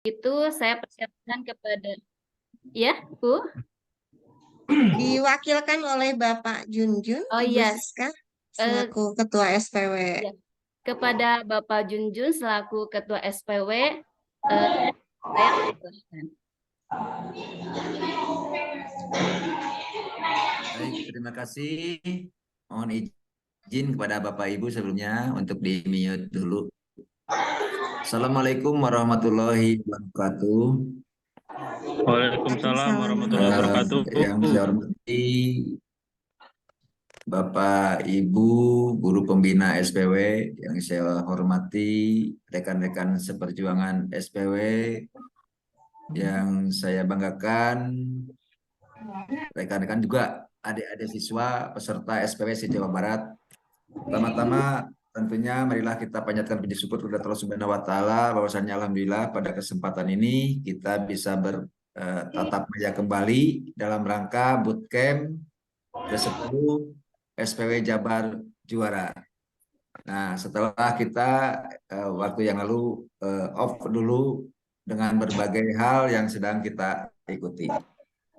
itu saya persiapkan kepada ya, Bu. Diwakilkan oleh Bapak Junjun, Oh Ibu iya, Siska, eh, selaku Ketua SPW. ya. Kepada Bapak Junjun selaku Ketua SPW, eh, saya persilahkan. Baik, terima kasih. Mohon izin kepada Bapak Ibu sebelumnya untuk di-mute dulu. Assalamualaikum warahmatullahi wabarakatuh. Waalaikumsalam warahmatullahi wabarakatuh. Yang saya hormati Bapak Ibu Guru Pembina SPW, yang saya hormati rekan-rekan seperjuangan SPW, yang saya banggakan rekan-rekan juga adik-adik siswa peserta SPW se-Jawa Barat. Pertama-tama tentunya marilah kita panjatkan puji syukur kepada Allah Subhanahu wa taala bahwasanya alhamdulillah pada kesempatan ini kita bisa bertatap muka kembali dalam rangka bootcamp ke-10 SPW Jabar Juara. Nah, setelah kita waktu yang lalu off dulu dengan berbagai hal yang sedang kita ikuti.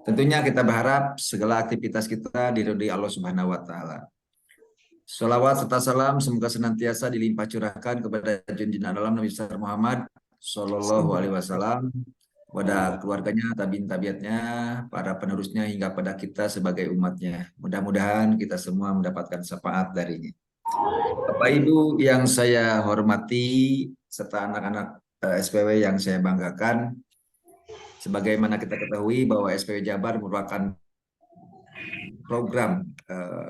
Tentunya kita berharap segala aktivitas kita diridhoi Allah Subhanahu wa taala. Salawat serta salam semoga senantiasa dilimpah curahkan kepada junjungan alam Nabi besar Muhammad Sallallahu Alaihi Wasallam, kepada keluarganya, tabiin tabiatnya, para penerusnya hingga pada kita sebagai umatnya. Mudah-mudahan kita semua mendapatkan syafaat darinya. Bapak Ibu yang saya hormati serta anak-anak SPW yang saya banggakan, sebagaimana kita ketahui bahwa SPW Jabar merupakan program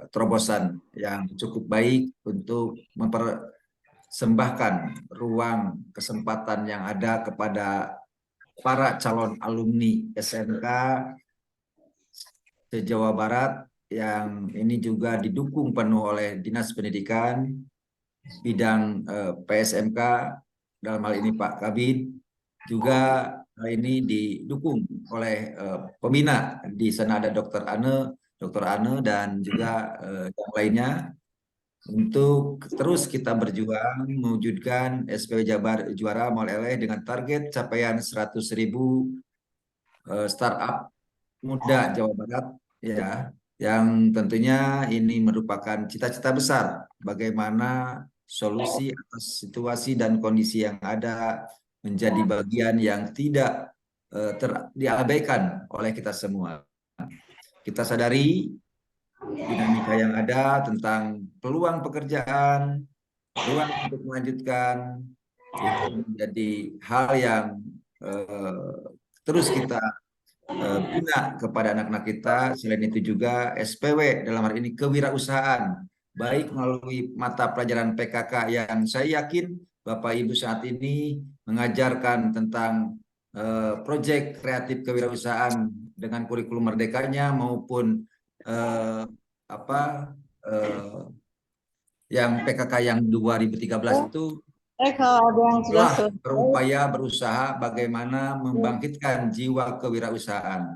terobosan yang cukup baik untuk mempersembahkan ruang kesempatan yang ada kepada para calon alumni SMK se-Jawa Barat yang ini juga didukung penuh oleh Dinas Pendidikan bidang PSMK, dalam hal ini Pak Kabid, juga ini didukung oleh pembina. Di sana ada Dr. Ane dan juga yang lainnya, untuk terus kita berjuang mewujudkan SPW Jabar Juara Moleleh dengan target capaian 100.000 startup muda Jawa Barat, ya, yang tentunya ini merupakan cita-cita besar bagaimana solusi atas situasi dan kondisi yang ada menjadi bagian yang tidak diabaikan oleh kita semua. Kita sadari dinamika yang ada tentang peluang pekerjaan, peluang untuk melanjutkan, itu menjadi hal yang terus kita bina kepada anak-anak kita. Selain itu juga SPW dalam hal ini kewirausahaan, baik melalui mata pelajaran PKK yang saya yakin Bapak Ibu saat ini mengajarkan tentang proyek kreatif kewirausahaan dengan kurikulum merdekanya maupun yang PKK yang 2013 itu Kalau ada yang sudah telah berupaya berusaha bagaimana membangkitkan jiwa kewirausahaan.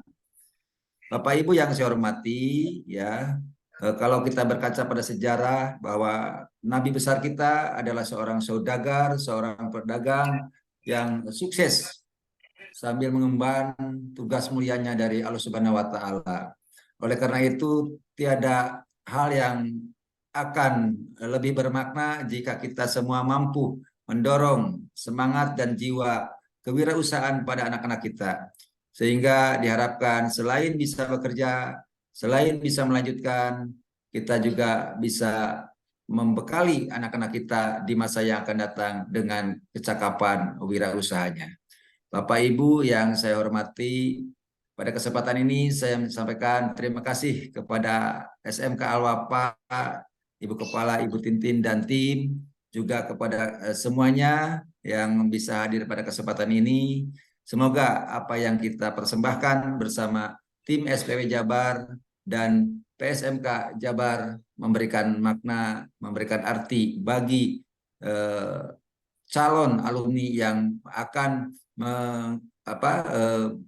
Bapak Ibu yang saya hormati, ya, kalau kita berkaca pada sejarah bahwa Nabi besar kita adalah seorang saudagar, seorang pedagang yang sukses sambil mengemban tugas mulianya dari Allah Subhanahu wa taala. Oleh karena itu, tiada hal yang akan lebih bermakna jika kita semua mampu mendorong semangat dan jiwa kewirausahaan pada anak-anak kita. Sehingga diharapkan selain bisa bekerja, selain bisa melanjutkan, kita juga bisa membekali anak-anak kita di masa yang akan datang dengan kecakapan wirausahanya. Bapak Ibu yang saya hormati, pada kesempatan ini saya menyampaikan terima kasih kepada SMK Alwapa, Ibu Kepala, Ibu Tintin dan tim, juga kepada semuanya yang bisa hadir pada kesempatan ini. Semoga apa yang kita persembahkan bersama tim SPW Jabar dan PSMK Jabar memberikan makna, memberikan arti bagi calon alumni yang akan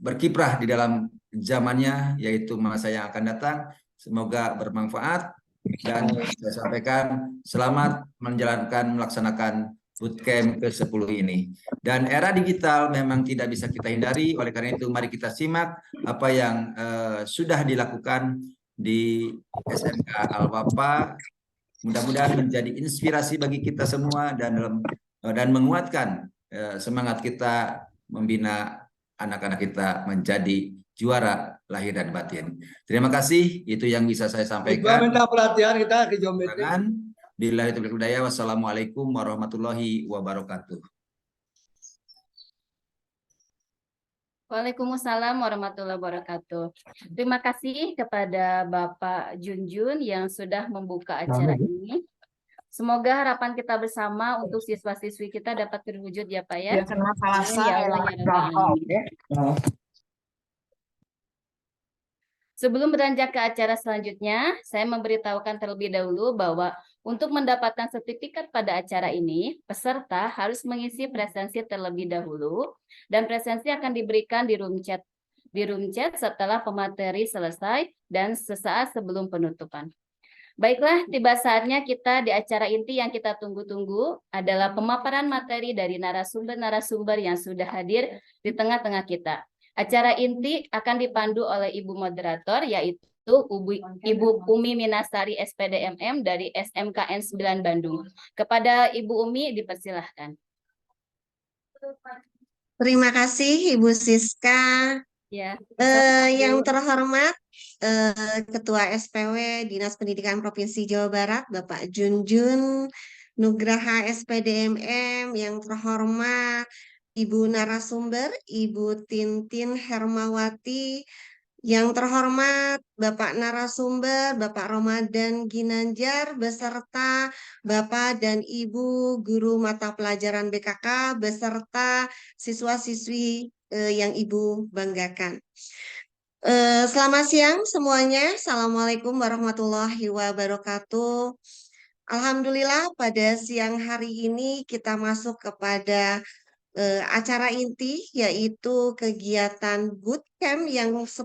berkiprah di dalam zamannya, yaitu masa yang akan datang. Semoga bermanfaat dan saya sampaikan selamat melaksanakan bootcamp ke-10 ini. Dan era digital memang tidak bisa kita hindari, oleh karena itu mari kita simak apa yang sudah dilakukan di SMK Al-Wafa. Mudah-mudahan menjadi inspirasi bagi kita semua dan menguatkan semangat kita membina anak-anak kita menjadi juara lahir dan batin. Terima kasih, itu yang bisa saya sampaikan. Minta pelatihan kita ke geometri. Billahi taufiq wal hidayah. Wassalamualaikum warahmatullahi wabarakatuh. Waalaikumsalam warahmatullahi wabarakatuh. Terima kasih kepada Bapak Junjun yang sudah membuka acara ini. Semoga harapan kita bersama untuk siswa-siswi kita dapat terwujud ya Pak ya. Amin ya Allah ya Rabbal Alamin. Sebelum beranjak ke acara selanjutnya, saya memberitahukan terlebih dahulu bahwa untuk mendapatkan sertifikat pada acara ini, peserta harus mengisi presensi terlebih dahulu, dan presensi akan diberikan di room chat setelah pemateri selesai dan sesaat sebelum penutupan. Baiklah, tiba saatnya kita di acara inti yang kita tunggu-tunggu adalah pemaparan materi dari narasumber-narasumber yang sudah hadir di tengah-tengah kita. Acara inti akan dipandu oleh Ibu Moderator, yaitu Ibu Umi Minasari SPDMM dari SMKN 9 Bandung. Kepada Ibu Umi dipersilahkan. Terima kasih Ibu Siska. Ya. Yang terhormat Ketua SPW Dinas Pendidikan Provinsi Jawa Barat, Bapak Junjun Nugraha SPDMM, yang terhormat Ibu narasumber, Ibu Tintin Hermawati, yang terhormat Bapak narasumber, Bapak Ramadan Ginanjar, beserta Bapak dan Ibu guru mata pelajaran BKK, beserta siswa-siswi yang Ibu banggakan. Selamat siang semuanya. Assalamualaikum warahmatullahi wabarakatuh. Alhamdulillah pada siang hari ini kita masuk kepada acara inti, yaitu kegiatan bootcamp yang 10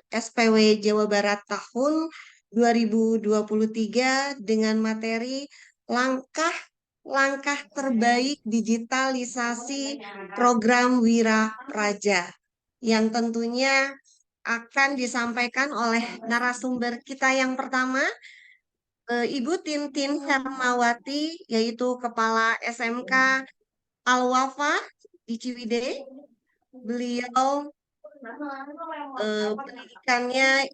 SPW Jawa Barat tahun 2023 dengan materi langkah terbaik digitalisasi program Wira Praja, yang tentunya akan disampaikan oleh narasumber kita yang pertama, Ibu Tintin Hermawati, yaitu Kepala SMK Al-Wafa di Ciwidey. Beliau pendidikannya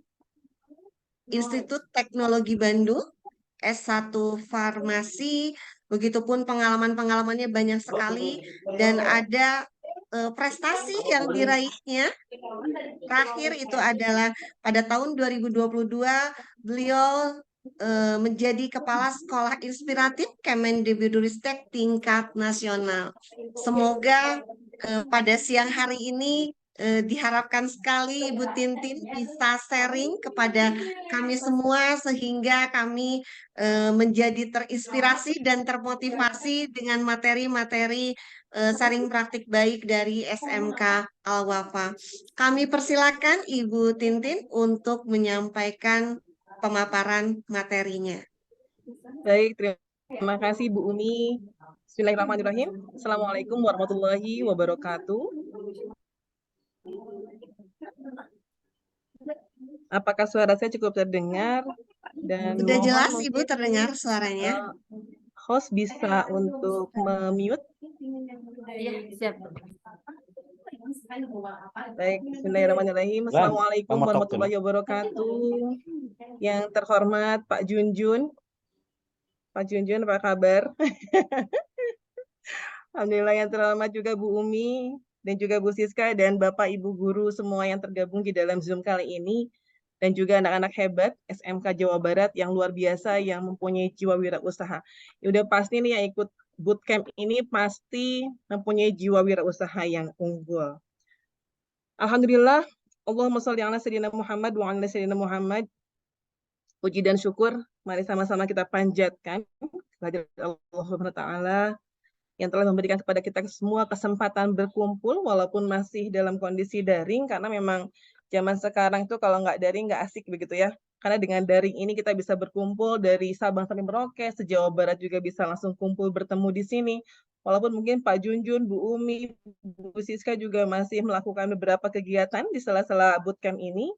Institut Teknologi Bandung, S1 Farmasi, begitupun pengalaman-pengalamannya banyak sekali, dan ada prestasi yang diraihnya. Terakhir itu adalah pada tahun 2022 beliau menjadi Kepala Sekolah Inspiratif Kemendikbudristek tingkat nasional. Semoga pada siang hari ini diharapkan sekali Ibu Tintin bisa sharing kepada kami semua sehingga kami menjadi terinspirasi dan termotivasi dengan materi-materi sharing praktik baik dari SMK Al-Wafa. Kami persilakan Ibu Tintin untuk menyampaikan pemaparan materinya. Baik, terima kasih Bu Umi. Bismillahirrahmanirrahim. Assalamualaikum warahmatullahi wabarakatuh. Apakah suara saya cukup terdengar? Dan sudah jelas Ibu terdengar suaranya? Host bisa untuk memute? Iya, siap. Baik, bismillahirrahmanirrahim. Assalamualaikum warahmatullahi wabarakatuh. Yang terhormat Pak Junjun. Pak Junjun, apa kabar? Alhamdulillah, yang terhormat juga Bu Umi, dan juga Bu Siska, dan Bapak Ibu Guru semua yang tergabung di dalam Zoom kali ini, dan juga anak-anak hebat SMK Jawa Barat yang luar biasa, yang mempunyai jiwa wirausaha. Ya udah pasti nih yang ikut bootcamp ini pasti mempunyai jiwa wirausaha yang unggul. Alhamdulillah, Allahumma sholli ala sayyidina Muhammad wa ala sayyidina Muhammad. Puji dan syukur, mari sama-sama kita panjatkan kepada Allah Subhanahu wa taala yang telah memberikan kepada kita semua kesempatan berkumpul walaupun masih dalam kondisi daring, karena memang zaman sekarang itu kalau nggak daring nggak asik begitu ya. Karena dengan daring ini kita bisa berkumpul dari Sabang sampai Merauke, se-Jawa Barat juga bisa langsung kumpul bertemu di sini Walaupun mungkin Pak Junjun, Bu Umi, Bu Siska juga masih melakukan beberapa kegiatan di sela-sela bootcamp ini.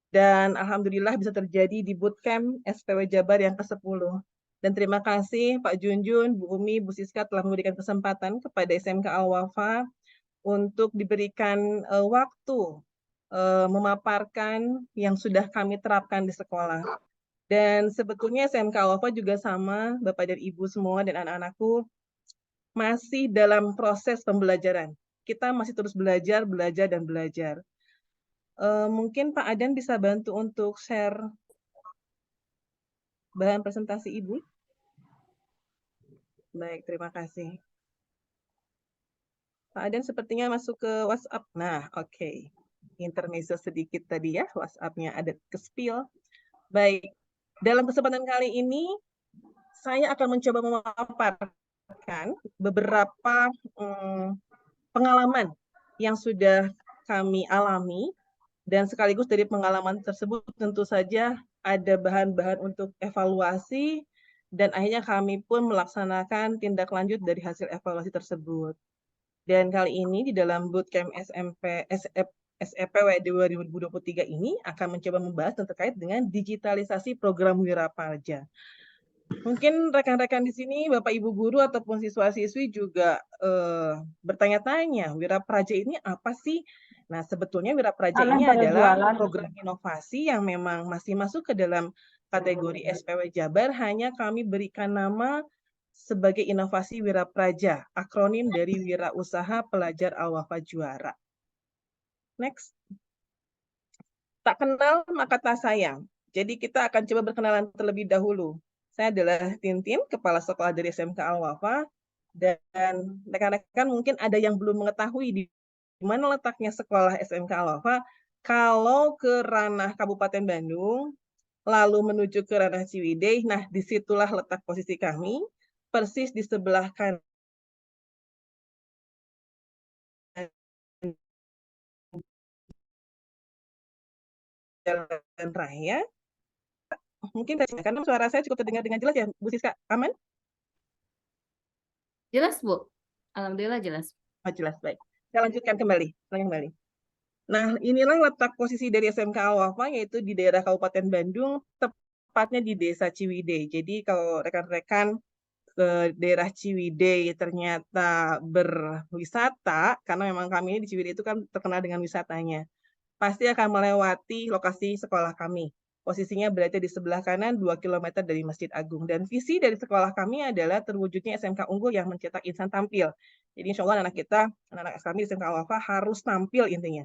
Dan alhamdulillah bisa terjadi di bootcamp SPW Jabar yang ke-10. Dan terima kasih Pak Junjun, Bu Umi, Bu Siska telah memberikan kesempatan kepada SMK Al-Wafa untuk diberikan waktu memaparkan yang sudah kami terapkan di sekolah. Dan sebetulnya SMK Al-Wafa juga sama, Bapak dan Ibu semua dan anak-anakku, masih dalam proses pembelajaran. Kita masih terus belajar, dan belajar. Mungkin Pak Adan bisa bantu untuk share bahan presentasi Ibu. Baik, terima kasih. Pak Adan sepertinya masuk ke WhatsApp. Nah, oke. Intermezzo sedikit tadi ya, WhatsApp-nya ada ke-spill. Baik, dalam kesempatan kali ini, saya akan mencoba memaparkan beberapa pengalaman yang sudah kami alami, dan sekaligus dari pengalaman tersebut tentu saja ada bahan-bahan untuk evaluasi, dan akhirnya kami pun melaksanakan tindak lanjut dari hasil evaluasi tersebut. Dan kali ini di dalam bootcamp SEPW 2023 ini akan mencoba membahas terkait dengan digitalisasi program Wirapraja. Mungkin rekan-rekan di sini, Bapak Ibu guru ataupun siswa-siswi juga bertanya-tanya, Wirapraja ini apa sih? Nah, sebetulnya Wirapraja ini adalah program inovasi yang memang masih masuk ke dalam kategori SPW Jabar, hanya kami berikan nama sebagai inovasi Wirapraja, akronim dari Wirausaha Pelajar Al-Wafa Juara. Next. Tak kenal maka tak sayang. Jadi kita akan coba berkenalan terlebih dahulu. Saya adalah Tintin, Kepala Sekolah dari SMK Al-Wafa, dan rekan-rekan mungkin ada yang belum mengetahui di mana letaknya sekolah SMK Al-Wafa. Kalau ke ranah Kabupaten Bandung, lalu menuju ke ranah Ciwidey, nah disitulah letak posisi kami, persis di sebelah kanan jalan raya. Mungkin karena suara saya cukup terdengar dengan jelas ya, Bu Siska, aman? Jelas, Bu? Alhamdulillah jelas. Oh, jelas, baik. Saya lanjutkan kembali. Nah, inilah letak posisi dari SMK Al-Wafa, yaitu di daerah Kabupaten Bandung, tepatnya di Desa Ciwidey. Jadi kalau rekan-rekan ke daerah Ciwidey ternyata berwisata, karena memang kami ini di Ciwidey itu kan terkenal dengan wisatanya, pasti akan melewati lokasi sekolah kami. Posisinya berada di sebelah kanan 2 km dari Masjid Agung. Dan visi dari sekolah kami adalah terwujudnya SMK unggul yang mencetak insan tampil. Jadi insya Allah anak-anak kami di SMK Al-Wafa harus tampil intinya.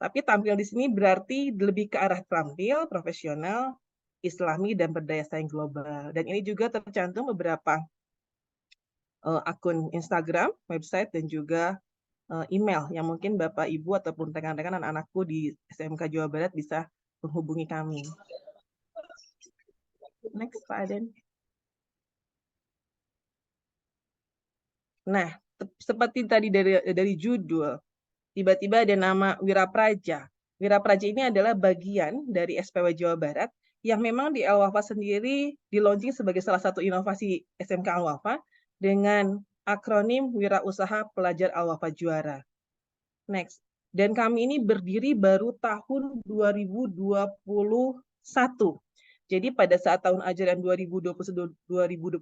Tapi tampil di sini berarti lebih ke arah tampil, profesional, islami, dan berdaya saing global. Dan ini juga tercantum beberapa akun Instagram, website, dan juga email yang mungkin Bapak, Ibu, ataupun rekan-rekan anak-anakku di SMK Jawa Barat bisa menghubungi kami. Next, Pak Aden. Nah, seperti tadi dari judul, tiba-tiba ada nama Wirapraja. Wirapraja ini adalah bagian dari SPW Jawa Barat yang memang di Al-Wafa sendiri di-launching sebagai salah satu inovasi SMK Al-Wafa dengan akronim Wirausaha Pelajar Al-Wafa Juara. Next. Dan kami ini berdiri baru tahun 2021. Jadi pada saat tahun ajaran 2021-2022,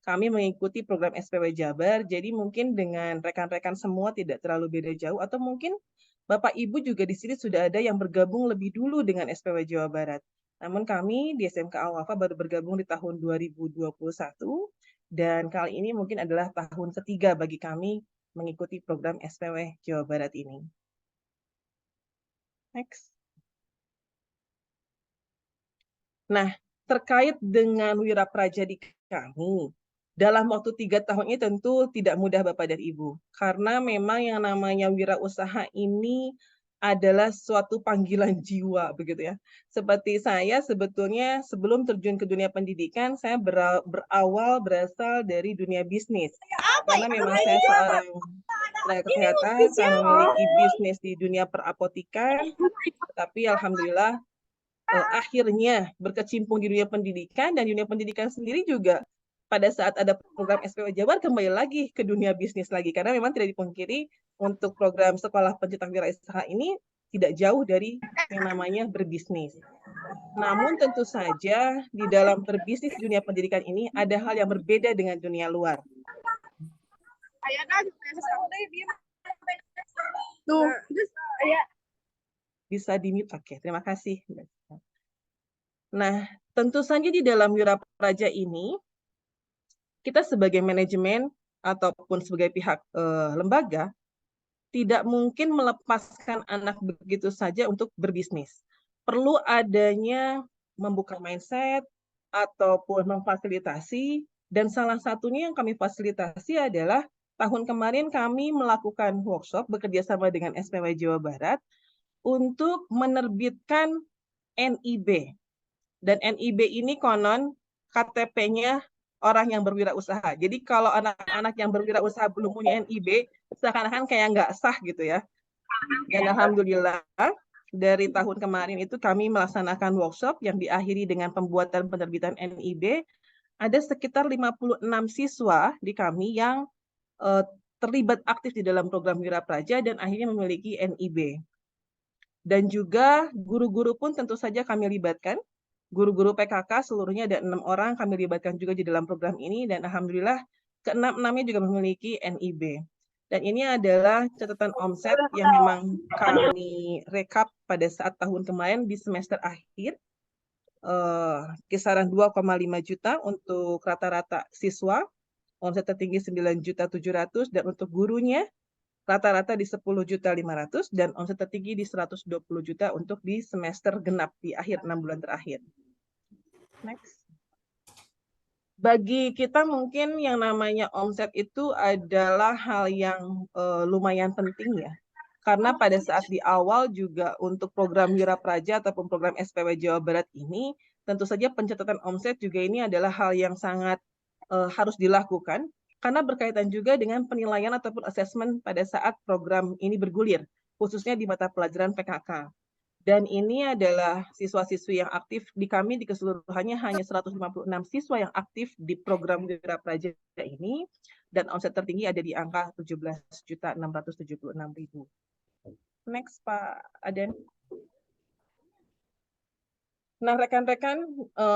kami mengikuti program SPW Jabar. Jadi mungkin dengan rekan-rekan semua tidak terlalu beda jauh, atau mungkin Bapak Ibu juga di sini sudah ada yang bergabung lebih dulu dengan SPW Jawa Barat. Namun kami di SMK Al-Wafa baru bergabung di tahun 2021, dan kali ini mungkin adalah tahun ketiga bagi kami mengikuti program SPW Jawa Barat ini. Next. Nah, terkait dengan Wirapraja di kami, dalam waktu 3 tahun ini tentu tidak mudah Bapak dan Ibu, karena memang yang namanya wirausaha ini adalah suatu panggilan jiwa, begitu ya. Seperti saya sebetulnya sebelum terjun ke dunia pendidikan, saya berawal berasal dari dunia bisnis. Karena memang saya seorang tenaga kesehatan, saya memiliki bisnis di dunia perapotikan, tapi alhamdulillah akhirnya berkecimpung di dunia pendidikan, dan dunia pendidikan sendiri juga pada saat ada program SPW Jabar kembali lagi ke dunia bisnis lagi, karena memang tidak dipungkiri untuk program sekolah pencetak wirausaha ini tidak jauh dari yang namanya berbisnis. Namun tentu saja di dalam berbisnis dunia pendidikan ini ada hal yang berbeda dengan dunia luar. Bisa di-mute, oke, terima kasih. Nah, tentu saja di dalam Wirapraja ini, kita sebagai manajemen ataupun sebagai pihak lembaga, tidak mungkin melepaskan anak begitu saja untuk berbisnis. Perlu adanya membuka mindset ataupun memfasilitasi, dan salah satunya yang kami fasilitasi adalah tahun kemarin kami melakukan workshop bekerja sama dengan SPW Jawa Barat untuk menerbitkan NIB. Dan NIB ini konon KTP-nya orang yang berwirausaha. Jadi kalau anak-anak yang berwirausaha belum punya NIB, seakan-akan kayak nggak sah gitu ya. Dan alhamdulillah dari tahun kemarin itu kami melaksanakan workshop yang diakhiri dengan pembuatan penerbitan NIB. Ada sekitar 56 siswa di kami yang terlibat aktif di dalam program Wirapraja dan akhirnya memiliki NIB. Dan juga guru-guru pun tentu saja kami libatkan. Guru-guru PKK seluruhnya ada 6 orang kami libatkan juga di dalam program ini, dan alhamdulillah ke-6-6-nya juga memiliki NIB. Dan ini adalah catatan omset yang memang kami rekap pada saat tahun kemarin di semester akhir, kisaran 2,5 juta untuk rata-rata siswa, omset tertinggi 9.700.000, dan untuk gurunya rata-rata di 10.500.000 dan omset tertinggi di 120 juta untuk di semester genap di akhir 6 bulan terakhir. Next. Bagi kita mungkin yang namanya omset itu adalah hal yang lumayan penting ya. Karena pada saat di awal juga untuk program Wirapraja ataupun program SPW Jawa Barat ini, tentu saja pencatatan omset juga ini adalah hal yang sangat harus dilakukan. Karena berkaitan juga dengan penilaian ataupun asesmen pada saat program ini bergulir, khususnya di mata pelajaran PKK. Dan ini adalah siswa-siswi yang aktif di kami di keseluruhannya hanya 156 siswa yang aktif di program Wirapraja ini, dan omset tertinggi ada di angka 17.676.000. Next, Pak Aden. Nah, rekan-rekan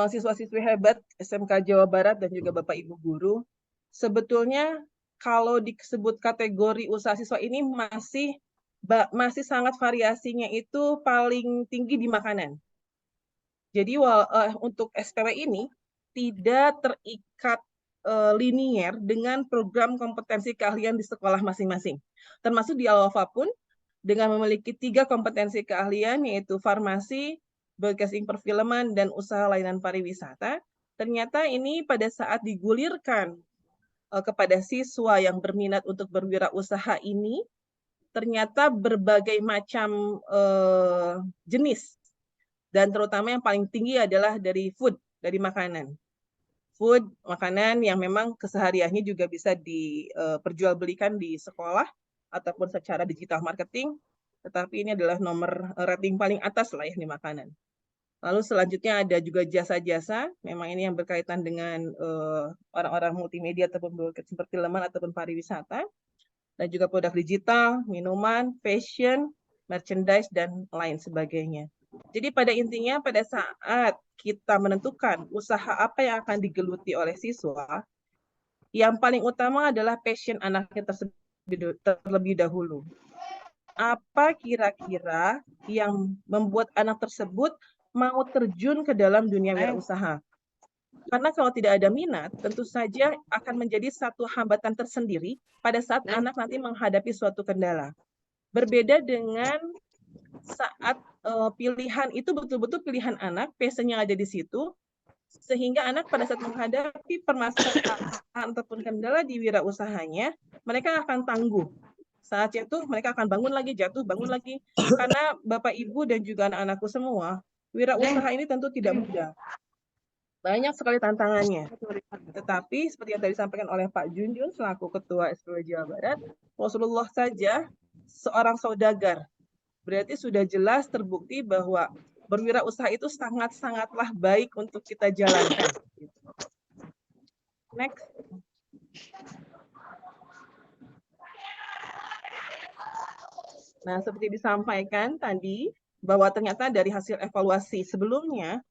siswa-siswi hebat SMK Jawa Barat dan juga Bapak Ibu guru, sebetulnya kalau disebut kategori usaha siswa ini masih sangat variasinya itu paling tinggi di makanan. Jadi untuk SPW ini tidak terikat linier dengan program kompetensi keahlian di sekolah masing-masing. Termasuk di Al-Wafa pun dengan memiliki 3 kompetensi keahlian, yaitu farmasi, broadcasting perfilman, dan usaha layanan pariwisata. Ternyata ini pada saat digulirkan kepada siswa yang berminat untuk berwirausaha ini, ternyata berbagai macam jenis. Dan terutama yang paling tinggi adalah dari food, dari makanan. Food, makanan yang memang kesehariannya juga bisa diperjualbelikan di sekolah ataupun secara digital marketing, tetapi ini adalah nomor rating paling atas lah ya di makanan. Lalu selanjutnya ada juga jasa-jasa, memang ini yang berkaitan dengan orang-orang multimedia ataupun perfilman ataupun pariwisata, dan juga produk digital, minuman, fashion, merchandise, dan lain sebagainya. Jadi pada intinya pada saat kita menentukan usaha apa yang akan digeluti oleh siswa, yang paling utama adalah passion anaknya terlebih dahulu. Apa kira-kira yang membuat anak tersebut mau terjun ke dalam dunia wirausaha? Karena kalau tidak ada minat, tentu saja akan menjadi satu hambatan tersendiri pada saat anak nanti menghadapi suatu kendala. Berbeda dengan saat pilihan itu betul-betul pilihan anak, passion-nya ada di situ, sehingga anak pada saat menghadapi permasalahan ataupun kendala di wirausahanya, mereka akan tangguh. Saat jatuh, mereka akan bangun lagi, jatuh, bangun lagi. Karena Bapak, Ibu, dan juga anak-anakku semua, wirausaha ini tentu tidak mudah. Banyak sekali tantangannya. Tetapi seperti yang tadi disampaikan oleh Pak Junjun selaku Ketua SPW Jawa Barat, Rasulullah saja seorang saudagar. Berarti sudah jelas terbukti bahwa berwirausaha itu sangat-sangatlah baik untuk kita jalankan. Next. Nah, seperti disampaikan tadi, bahwa ternyata dari hasil evaluasi sebelumnya,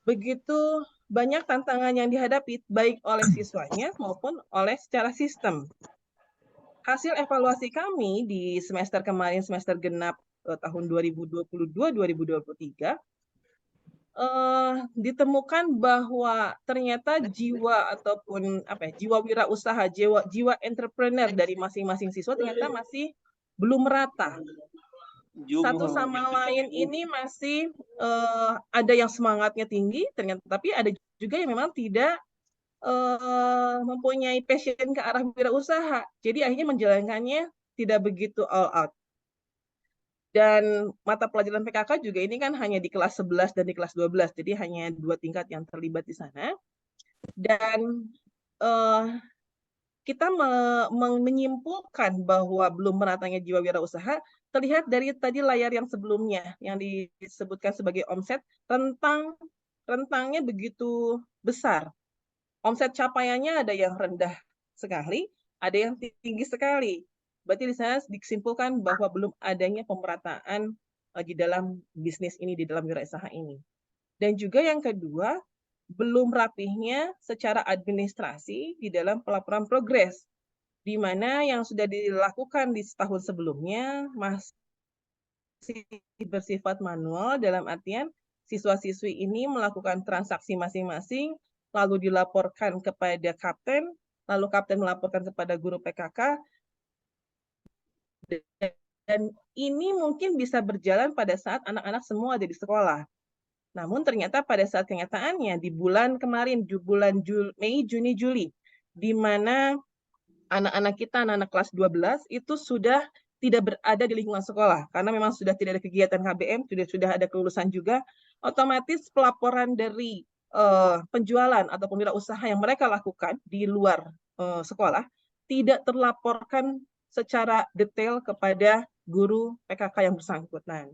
begitu banyak tantangan yang dihadapi baik oleh siswanya maupun oleh secara sistem. Hasil evaluasi kami di semester kemarin, semester genap tahun 2022-2023, ditemukan bahwa ternyata jiwa ataupun jiwa wirausaha, jiwa entrepreneur dari masing-masing siswa ternyata masih belum merata. Satu sama lain ini masih ada yang semangatnya tinggi ternyata, tapi ada juga yang memang tidak mempunyai passion ke arah wirausaha. Jadi akhirnya menjalankannya tidak begitu all out. Dan mata pelajaran PKK juga ini kan hanya di kelas 11 dan di kelas 12, jadi hanya 2 tingkat yang terlibat di sana. Dan kita menyimpulkan bahwa belum meratanya jiwa wirausaha terlihat dari tadi layar yang sebelumnya yang disebutkan sebagai omset, rentangnya begitu besar. Omset capaiannya ada yang rendah sekali, ada yang tinggi sekali. Berarti di sana disimpulkan bahwa belum adanya pemerataan di dalam bisnis ini, di dalam wirausaha ini. Dan juga yang kedua, belum rapihnya secara administrasi di dalam pelaporan progres, di mana yang sudah dilakukan di setahun sebelumnya masih bersifat manual, dalam artian siswa-siswi ini melakukan transaksi masing-masing, lalu dilaporkan kepada kapten, lalu kapten melaporkan kepada guru PKK, dan ini mungkin bisa berjalan pada saat anak-anak semua ada di sekolah. Namun ternyata pada saat kenyataannya di bulan kemarin, bulan Mei, Juni, Juli, di mana anak-anak kita, anak-anak kelas 12 itu sudah tidak berada di lingkungan sekolah karena memang sudah tidak ada kegiatan KBM, sudah ada kelulusan juga, otomatis pelaporan dari penjualan ataupun wirausaha yang mereka lakukan di luar sekolah tidak terlaporkan secara detail kepada guru PKK yang bersangkutan.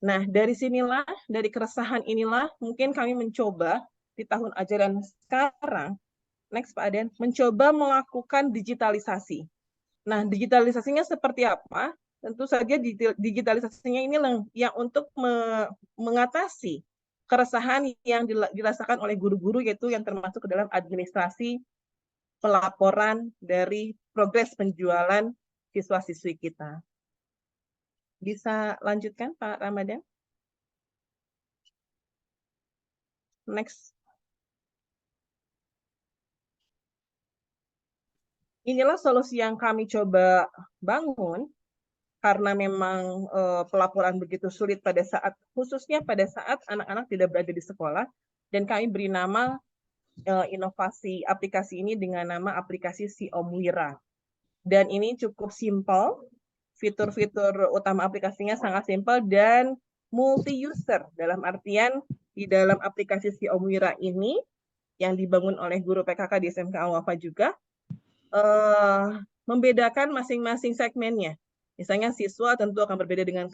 Nah, dari sinilah, dari keresahan inilah mungkin kami mencoba di tahun ajaran sekarang, next Pak Aden, mencoba melakukan digitalisasi. Nah, digitalisasinya seperti apa? Tentu saja digitalisasinya ini yang untuk mengatasi keresahan yang dirasakan oleh guru-guru, yaitu yang termasuk ke dalam administrasi pelaporan dari progres penjualan siswa-siswi kita. Bisa lanjutkan Pak Ramadan? Next. Inilah solusi yang kami coba bangun karena memang pelaporan begitu sulit pada saat, khususnya pada saat anak-anak tidak berada di sekolah, dan kami beri nama inovasi aplikasi ini dengan nama aplikasi Si Om Wira. Dan ini cukup simpel, fitur-fitur utama aplikasinya sangat simpel dan multi-user, dalam artian di dalam aplikasi Si Om Wira ini yang dibangun oleh guru PKK di SMK Al-Wafa juga, membedakan masing-masing segmennya. Misalnya siswa tentu akan berbeda dengan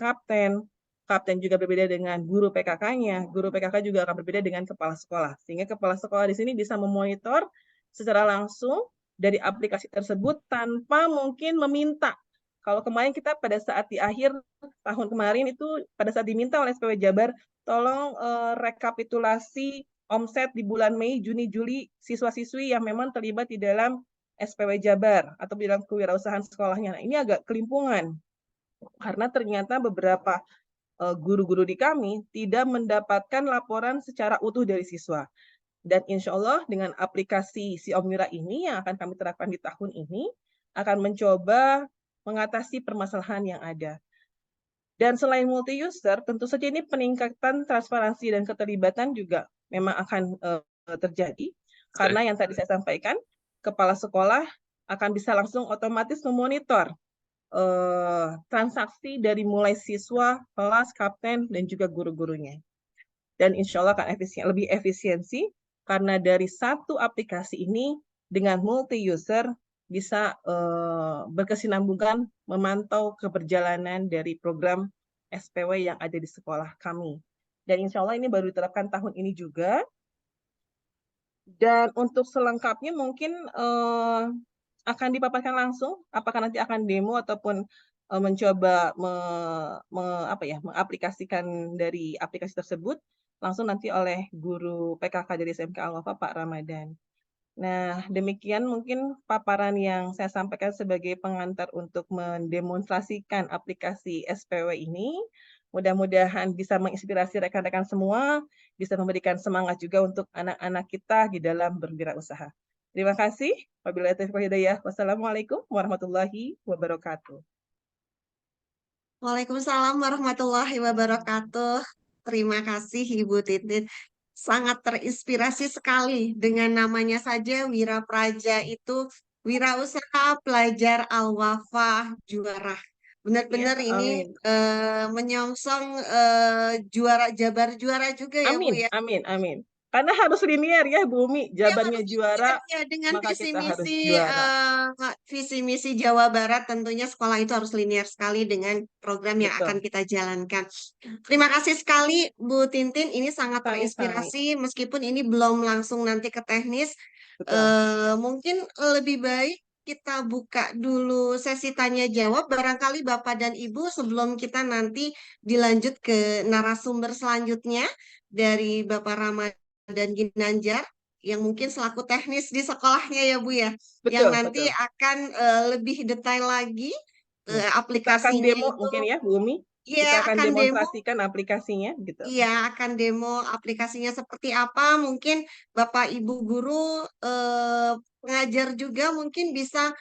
kapten juga berbeda dengan guru PKK-nya, guru PKK juga akan berbeda dengan kepala sekolah. Sehingga kepala sekolah di sini bisa memonitor secara langsung dari aplikasi tersebut tanpa mungkin meminta. Kalau kemarin kita pada saat di akhir tahun kemarin itu pada saat diminta oleh SPW Jabar, tolong rekapitulasi omset di bulan Mei, Juni, Juli siswa-siswi yang memang terlibat di dalam SPW Jabar atau di dalam kewirausahaan sekolahnya. Nah, ini agak kelimpungan karena ternyata beberapa guru-guru di kami tidak mendapatkan laporan secara utuh dari siswa. Dan insya Allah dengan aplikasi Si Om Wira ini yang akan kami terapkan di tahun ini akan mencoba mengatasi permasalahan yang ada. Dan selain multi-user, tentu saja ini peningkatan transparansi dan keterlibatan juga memang akan terjadi. Karena yang tadi saya sampaikan, kepala sekolah akan bisa langsung otomatis memonitor transaksi dari mulai siswa, kelas, kapten, dan juga guru-gurunya. Dan insya Allah akan lebih efisiensi karena dari satu aplikasi ini dengan multi-user bisa berkesinambungan memantau keberjalanan dari program SPW yang ada di sekolah kami. Dan insya Allah ini baru diterapkan tahun ini juga. Dan untuk selengkapnya mungkin akan dipaparkan langsung, apakah nanti akan demo ataupun mencoba mengaplikasikan dari aplikasi tersebut langsung nanti oleh guru PKK dari SMK Al-Wafa Pak Ramadan. Nah, demikian mungkin paparan yang saya sampaikan sebagai pengantar untuk mendemonstrasikan aplikasi SPW ini. Mudah-mudahan bisa menginspirasi rekan-rekan semua, bisa memberikan semangat juga untuk anak-anak kita di dalam berwirausaha. Terima kasih. Wabillahi taufiq wal hidayah. Wassalamualaikum warahmatullahi wabarakatuh. Waalaikumsalam warahmatullahi wabarakatuh. Terima kasih Ibu Titin. Sangat terinspirasi sekali dengan namanya saja Wira Praja itu wirausaha pelajar Al-Wafa juara. Benar-benar Ya, ini amin. menyongsong juara Jabar juara juga ya Bu Amin, ya. amin, amin. Karena harus linear ya, Bu Umi. Ya Jabarnya harus juara, ya dengan maka visi kita harus misi juara. visi misi Jawa Barat tentunya sekolah itu harus linear sekali dengan program yang akan Betul. kita jalankan. Terima kasih sekali Bu Tintin, ini sangat Sami-sami. terinspirasi meskipun ini belum langsung nanti ke teknis. Betul. Mungkin lebih baik kita buka dulu sesi tanya jawab barangkali Bapak dan Ibu sebelum kita nanti dilanjut ke narasumber selanjutnya dari Bapak Ramadan Ginanjar yang mungkin selaku teknis di sekolahnya ya Bu ya, yang Betul, nanti betul. akan lebih detail lagi Ya. Kita akan aplikasinya demo itu. mungkin ya, Bu Umi. Ya Kita akan akan demo, demonstrasikan aplikasinya gitu. iya akan demo aplikasinya seperti apa. Mungkin Bapak Ibu guru pengajar juga mungkin bisa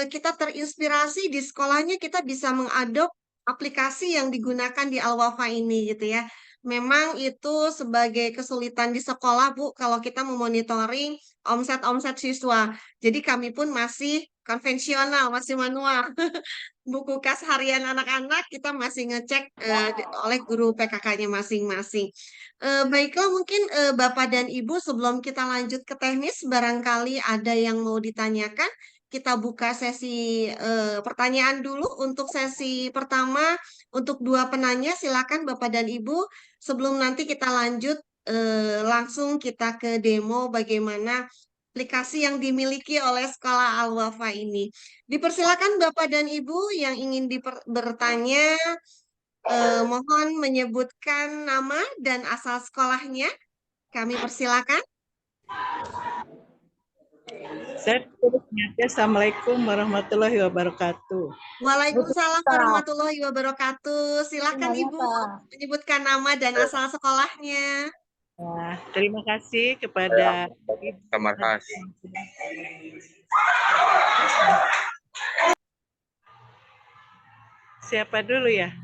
kita terinspirasi di sekolahnya kita bisa mengadop aplikasi yang digunakan di Al-Wafa ini gitu ya. Memang itu sebagai kesulitan di sekolah, Bu, kalau kita memonitoring omset-omset siswa. Jadi kami pun masih konvensional, masih manual. Buku kas harian anak-anak kita masih ngecek oleh guru PKK-nya masing-masing. Baiklah, mungkin Bapak dan Ibu sebelum kita lanjut ke teknis, barangkali ada yang mau ditanyakan. Kita buka sesi pertanyaan dulu untuk sesi pertama. Untuk dua penanya, silakan Bapak dan Ibu. Sebelum nanti kita lanjut, langsung kita ke demo bagaimana aplikasi yang dimiliki oleh Sekolah Al-Wafa ini. Dipersilakan Bapak dan Ibu yang ingin bertanya, mohon menyebutkan nama dan asal sekolahnya. Kami persilakan. Saya Assalamualaikum warahmatullahi wabarakatuh. Waalaikumsalam warahmatullahi wabarakatuh. Silakan Ibu menyebutkan nama dan asal sekolahnya. Nah, terima kasih kepada Terima kasih. siapa dulu ya?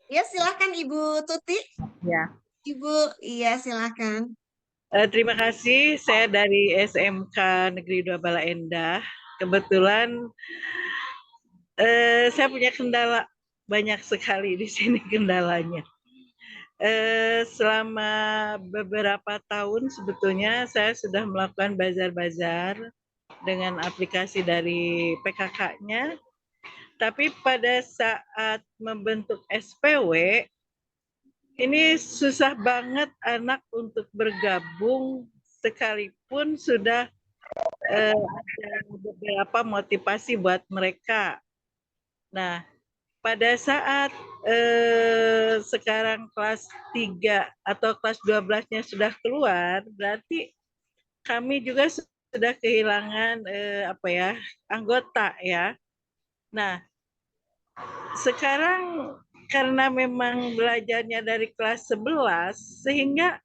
Ya, silakan Ibu Tuti. Ya. Ibu, iya silakan. Terima kasih. Saya dari SMK Negeri 2 Bala Endah. Kebetulan saya punya kendala banyak sekali di sini kendalanya. Selama beberapa tahun sebetulnya saya sudah melakukan bazar-bazar dengan aplikasi dari PKK-nya, tapi pada saat membentuk SPW ini susah banget anak untuk bergabung sekalipun sudah ada beberapa motivasi buat mereka. Nah, pada saat sekarang kelas 3 atau kelas 12-nya sudah keluar, berarti kami juga sudah kehilangan anggota ya. Nah, sekarang karena memang belajarnya dari kelas 11 sehingga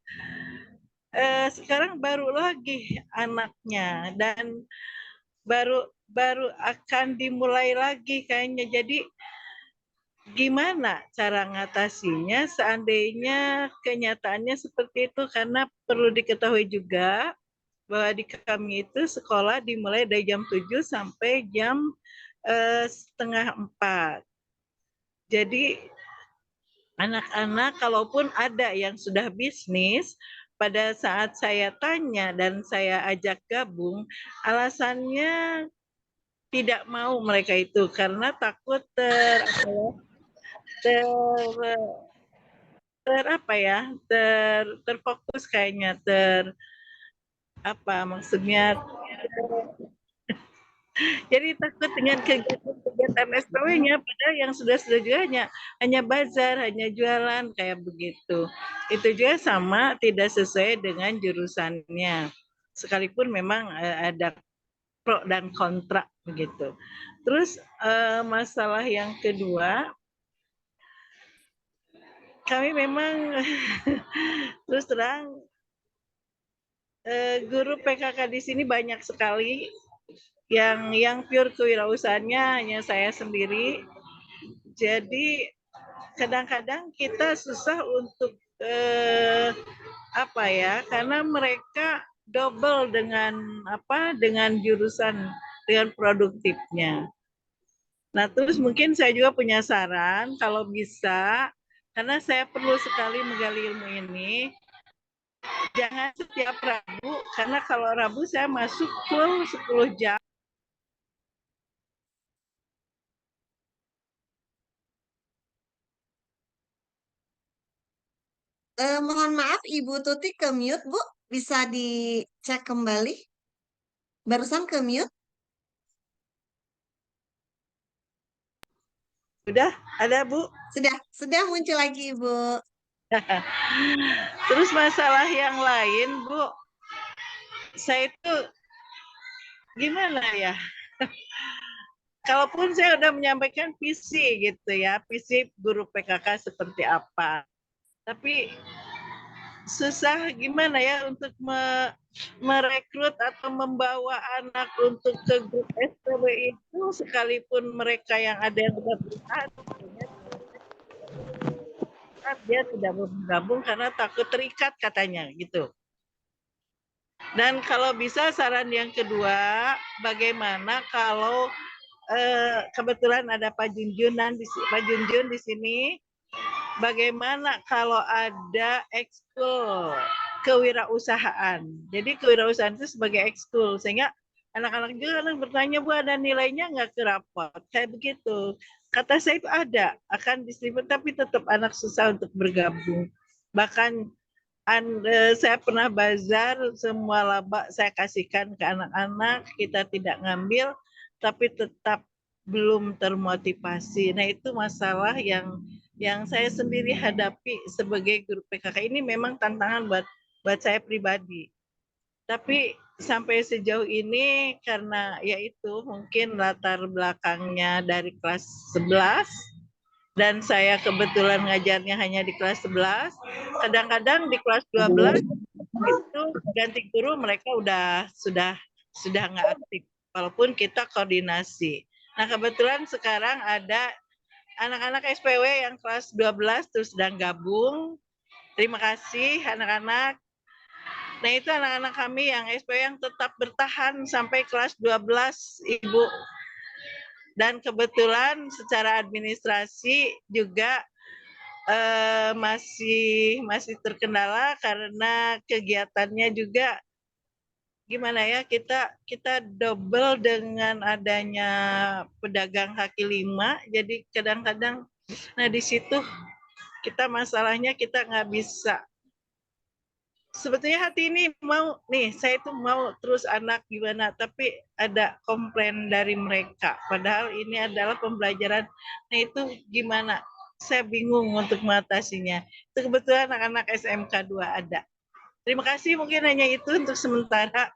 sekarang baru lagi anaknya dan baru akan dimulai lagi kayaknya. Jadi gimana cara ngatasinya seandainya kenyataannya seperti itu, karena perlu diketahui juga bahwa di kami itu sekolah dimulai dari jam 7 sampai jam 3:30. Jadi anak-anak kalaupun ada yang sudah bisnis, pada saat saya tanya dan saya ajak gabung, alasannya tidak mau mereka itu karena takut terfokus kayaknya, apa maksudnya, jadi takut dengan kegiatan SPW-nya, padahal yang sudah juga hanya bazar, hanya jualan kayak begitu. Itu juga sama tidak sesuai dengan jurusannya. Sekalipun memang ada pro dan kontra begitu. Terus masalah yang kedua, kami memang terus terang guru PKK di sini banyak sekali yang pure kewirausahaannya hanya saya sendiri. Jadi kadang-kadang kita susah untuk apa ya, karena mereka double dengan jurusan, dengan produktifnya. Nah, terus mungkin saya juga punya saran kalau bisa, karena saya perlu sekali menggali ilmu ini, jangan setiap Rabu, karena kalau Rabu saya masuk full 10 jam. Mohon maaf, Ibu Tuti ke mute, Bu. Bisa dicek kembali. Barusan ke mute. Sudah ada, Bu? Sudah muncul lagi, Ibu. Terus masalah yang lain, Bu, saya itu gimana ya? Kalaupun saya udah menyampaikan visi gitu ya, visi guru PKK seperti apa. Tapi susah gimana ya untuk merekrut atau membawa anak untuk ke grup SPW itu, sekalipun mereka yang ada yang sudah berusaha, dia tidak mau bergabung karena takut terikat katanya gitu. Dan kalau bisa saran yang kedua, bagaimana kalau kebetulan ada Pak Junjun di sini, bagaimana kalau ada ekskul kewirausahaan. Jadi kewirausahaan itu sebagai ekskul, sehingga anak-anak juga kadang bertanya, Bu, ada nilainya nggak ke rapot? Kayak begitu. Kata saya itu ada, akan distribut, tapi tetap anak susah untuk bergabung. Bahkan saya pernah bazar, semua laba saya kasihkan ke anak-anak, kita tidak ngambil, tapi tetap belum termotivasi. Nah, itu masalah yang saya sendiri hadapi sebagai guru PKK. Ini memang tantangan buat saya pribadi. Tapi sampai sejauh ini karena yaitu mungkin latar belakangnya dari kelas 11 dan saya kebetulan ngajarnya hanya di kelas 11, kadang-kadang di kelas 12 itu ganti guru mereka sudah nggak aktif walaupun kita koordinasi. Nah, kebetulan sekarang ada anak-anak SPW yang kelas 12 terus sedang gabung. Terima kasih anak-anak. Nah, itu anak-anak kami yang SPW yang tetap bertahan sampai kelas 12, Ibu. Dan kebetulan secara administrasi juga masih terkendala karena kegiatannya juga gimana ya, kita double dengan adanya pedagang kaki lima, jadi kadang-kadang nah di situ masalahnya kita nggak bisa. Sebetulnya hati ini saya itu mau terus anak gimana, tapi ada komplain dari mereka. Padahal ini adalah pembelajaran. Nah, itu gimana? Saya bingung untuk mengatasinya. Itu kebetulan anak-anak SMK 2 ada. Terima kasih, mungkin hanya itu untuk sementara.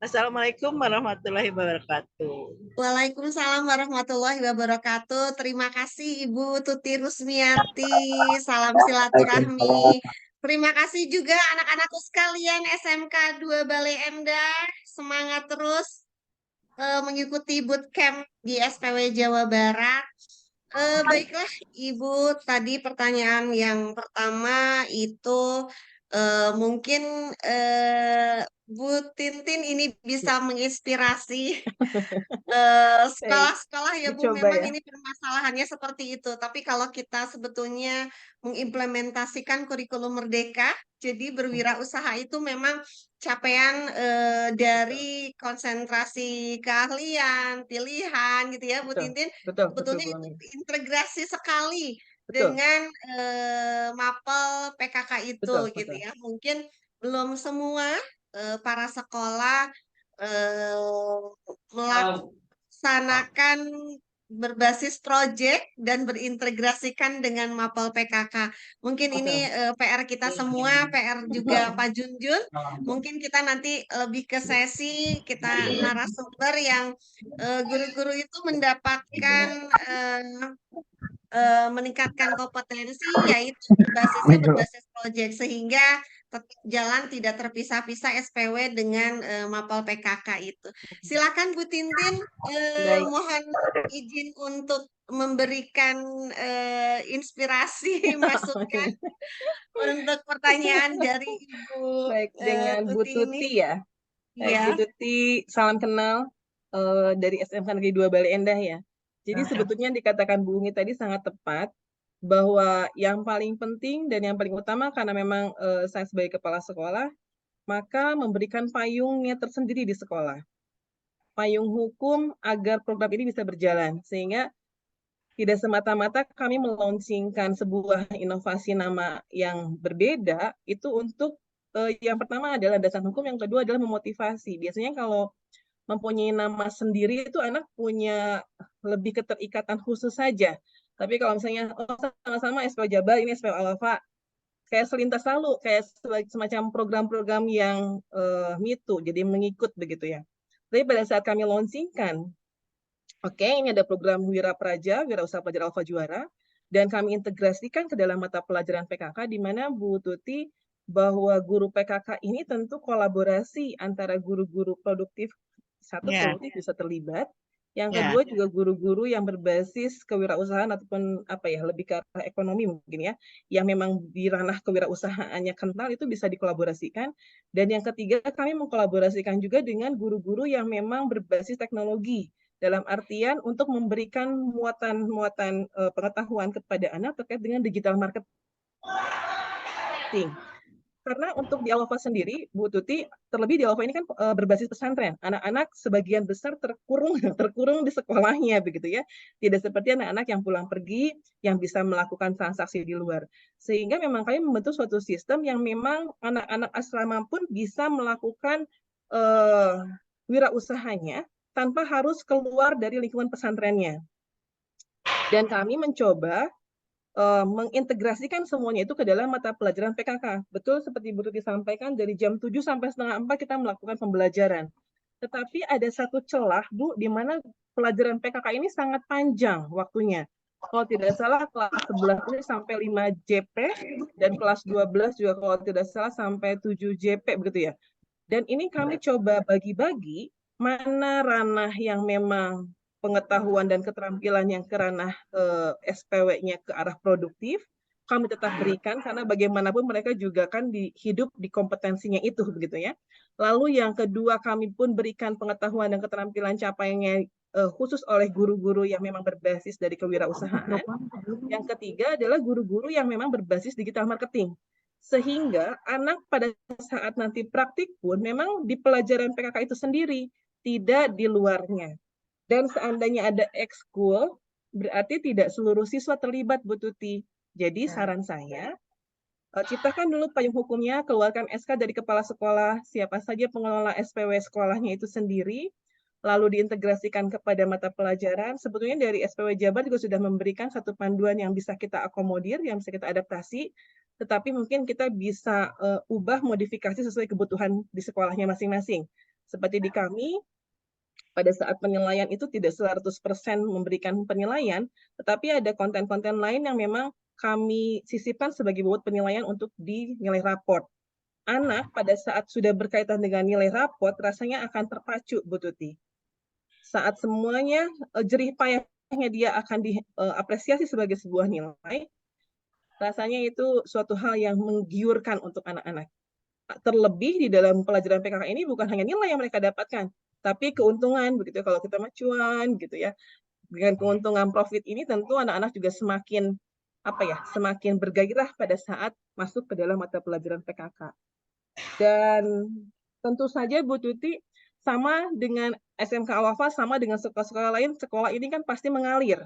Assalamualaikum warahmatullahi wabarakatuh. Waalaikumsalam warahmatullahi wabarakatuh. Terima kasih Ibu Tuti Rusmiarti. Salam silaturahmi. Terima kasih juga anak-anakku sekalian SMK 2 Balai Endah. Semangat terus mengikuti bootcamp di SPW Jawa Barat. Baiklah Ibu, tadi pertanyaan yang pertama itu mungkin Bu Tintin ini bisa menginspirasi sekolah-sekolah ya Bu, Dicoba memang ya. ini permasalahannya seperti itu. Tapi kalau kita sebetulnya mengimplementasikan kurikulum merdeka, jadi berwirausaha itu memang capaian dari konsentrasi keahlian, pilihan gitu ya Bu Tintin. Betul, Sebetulnya Bu itu Umi. integrasi sekali Betul, dengan mapel PKK itu betul, gitu betul. ya. Mungkin belum semua para sekolah melaksanakan berbasis proyek dan berintegrasikan dengan Mapel PKK. Mungkin ini PR kita semua, PR juga Pak Junjun. Mungkin kita nanti lebih ke sesi, kita narasumber yang guru-guru itu mendapatkan meningkatkan kompetensi, yaitu berbasis proyek, sehingga tetap jalan tidak terpisah-pisah SPW dengan Mapel PKK itu. Silakan Bu Tintin, Baik. mohon izin untuk memberikan inspirasi masukan untuk pertanyaan dari Ibu Baik, dengan Bu Tuti ini. Tuti ya. Baik, Ya. Bu Tuti, salam kenal dari SMK Negeri 2 Bale Endah ya. Jadi sebetulnya dikatakan Bu Umi tadi sangat tepat, bahwa yang paling penting dan yang paling utama karena memang saya sebagai kepala sekolah, maka memberikan payungnya tersendiri di sekolah. Payung hukum agar program ini bisa berjalan, sehingga tidak semata-mata kami meluncurkan sebuah inovasi nama yang berbeda, itu untuk yang pertama adalah dasar hukum, yang kedua adalah memotivasi. Biasanya kalau mempunyai nama sendiri itu anak punya lebih keterikatan khusus saja. Tapi kalau misalnya sama-sama SPW Jabar, ini SPW Alfa, kayak selintas lalu, kayak semacam program-program yang mitu, jadi mengikut begitu ya. Tapi pada saat kami launchingkan, oke, ini ada program Wira Praja, Wira Usaha Pelajar Alfa Juara, dan kami integrasikan ke dalam mata pelajaran PKK, di mana Bu Tuti, bahwa guru PKK ini tentu kolaborasi antara guru-guru produktif, satu produktif bisa terlibat, yang kedua juga guru-guru yang berbasis kewirausahaan ataupun apa ya, lebih ke arah ekonomi mungkin ya, yang memang di ranah kewirausahaannya kental, itu bisa dikolaborasikan. Dan yang ketiga, kami mengkolaborasikan juga dengan guru-guru yang memang berbasis teknologi, dalam artian untuk memberikan muatan-muatan pengetahuan kepada anak terkait dengan digital marketing. Karena untuk di Alfa sendiri, Bu Tuti, terlebih di Alfa ini kan berbasis pesantren. Anak-anak sebagian besar terkurung di sekolahnya begitu ya. Tidak seperti anak-anak yang pulang pergi, yang bisa melakukan transaksi di luar. Sehingga memang kami membentuk suatu sistem yang memang anak-anak asrama pun bisa melakukan wirausahanya tanpa harus keluar dari lingkungan pesantrennya. Dan kami mencoba mengintegrasikan semuanya itu ke dalam mata pelajaran PKK. Betul seperti Bu Tuti sampaikan, dari jam 7 sampai setengah 4 kita melakukan pembelajaran. Tetapi ada satu celah, Bu, di mana pelajaran PKK ini sangat panjang waktunya. Kalau tidak salah, kelas 11 ini sampai 5 JP, dan kelas 12 juga kalau tidak salah sampai 7 JP, begitu ya. Dan ini kami coba bagi-bagi mana ranah yang memang pengetahuan dan keterampilan yang ke ranah SPW-nya ke arah produktif, kami tetap berikan karena bagaimanapun mereka juga kan hidup di kompetensinya itu begitu ya. Lalu yang kedua, kami pun berikan pengetahuan dan keterampilan capaiannya khusus oleh guru-guru yang memang berbasis dari kewirausahaan. Yang ketiga adalah guru-guru yang memang berbasis digital marketing. Sehingga anak pada saat nanti praktik pun memang di pelajaran PKK itu sendiri, tidak di luarnya. Dan seandainya ada ekskul, berarti tidak seluruh siswa terlibat, Bu Tuti. Jadi saran saya, ciptakan dulu payung hukumnya, keluarkan SK dari kepala sekolah, siapa saja pengelola SPW sekolahnya itu sendiri, lalu diintegrasikan kepada mata pelajaran. Sebetulnya dari SPW Jabar juga sudah memberikan satu panduan yang bisa kita akomodir, yang bisa kita adaptasi, tetapi mungkin kita bisa ubah modifikasi sesuai kebutuhan di sekolahnya masing-masing. Seperti di kami, pada saat penilaian itu tidak 100% memberikan penilaian, tetapi ada konten-konten lain yang memang kami sisipkan sebagai bobot penilaian untuk dinilai raport. Anak pada saat sudah berkaitan dengan nilai raport, rasanya akan terpacu, Bu Tuti. Saat semuanya jerih payahnya dia akan diapresiasi sebagai sebuah nilai, rasanya itu suatu hal yang menggiurkan untuk anak-anak. Terlebih di dalam pelajaran PKK ini bukan hanya nilai yang mereka dapatkan, tapi keuntungan begitu. Kalau kita macuan gitu ya, dengan keuntungan profit ini tentu anak-anak juga semakin semakin bergairah pada saat masuk ke dalam mata pelajaran PKK. Dan tentu saja Bu Tuti, sama dengan SMK Al-Wafa, sama dengan sekolah-sekolah lain, sekolah ini kan pasti mengalir.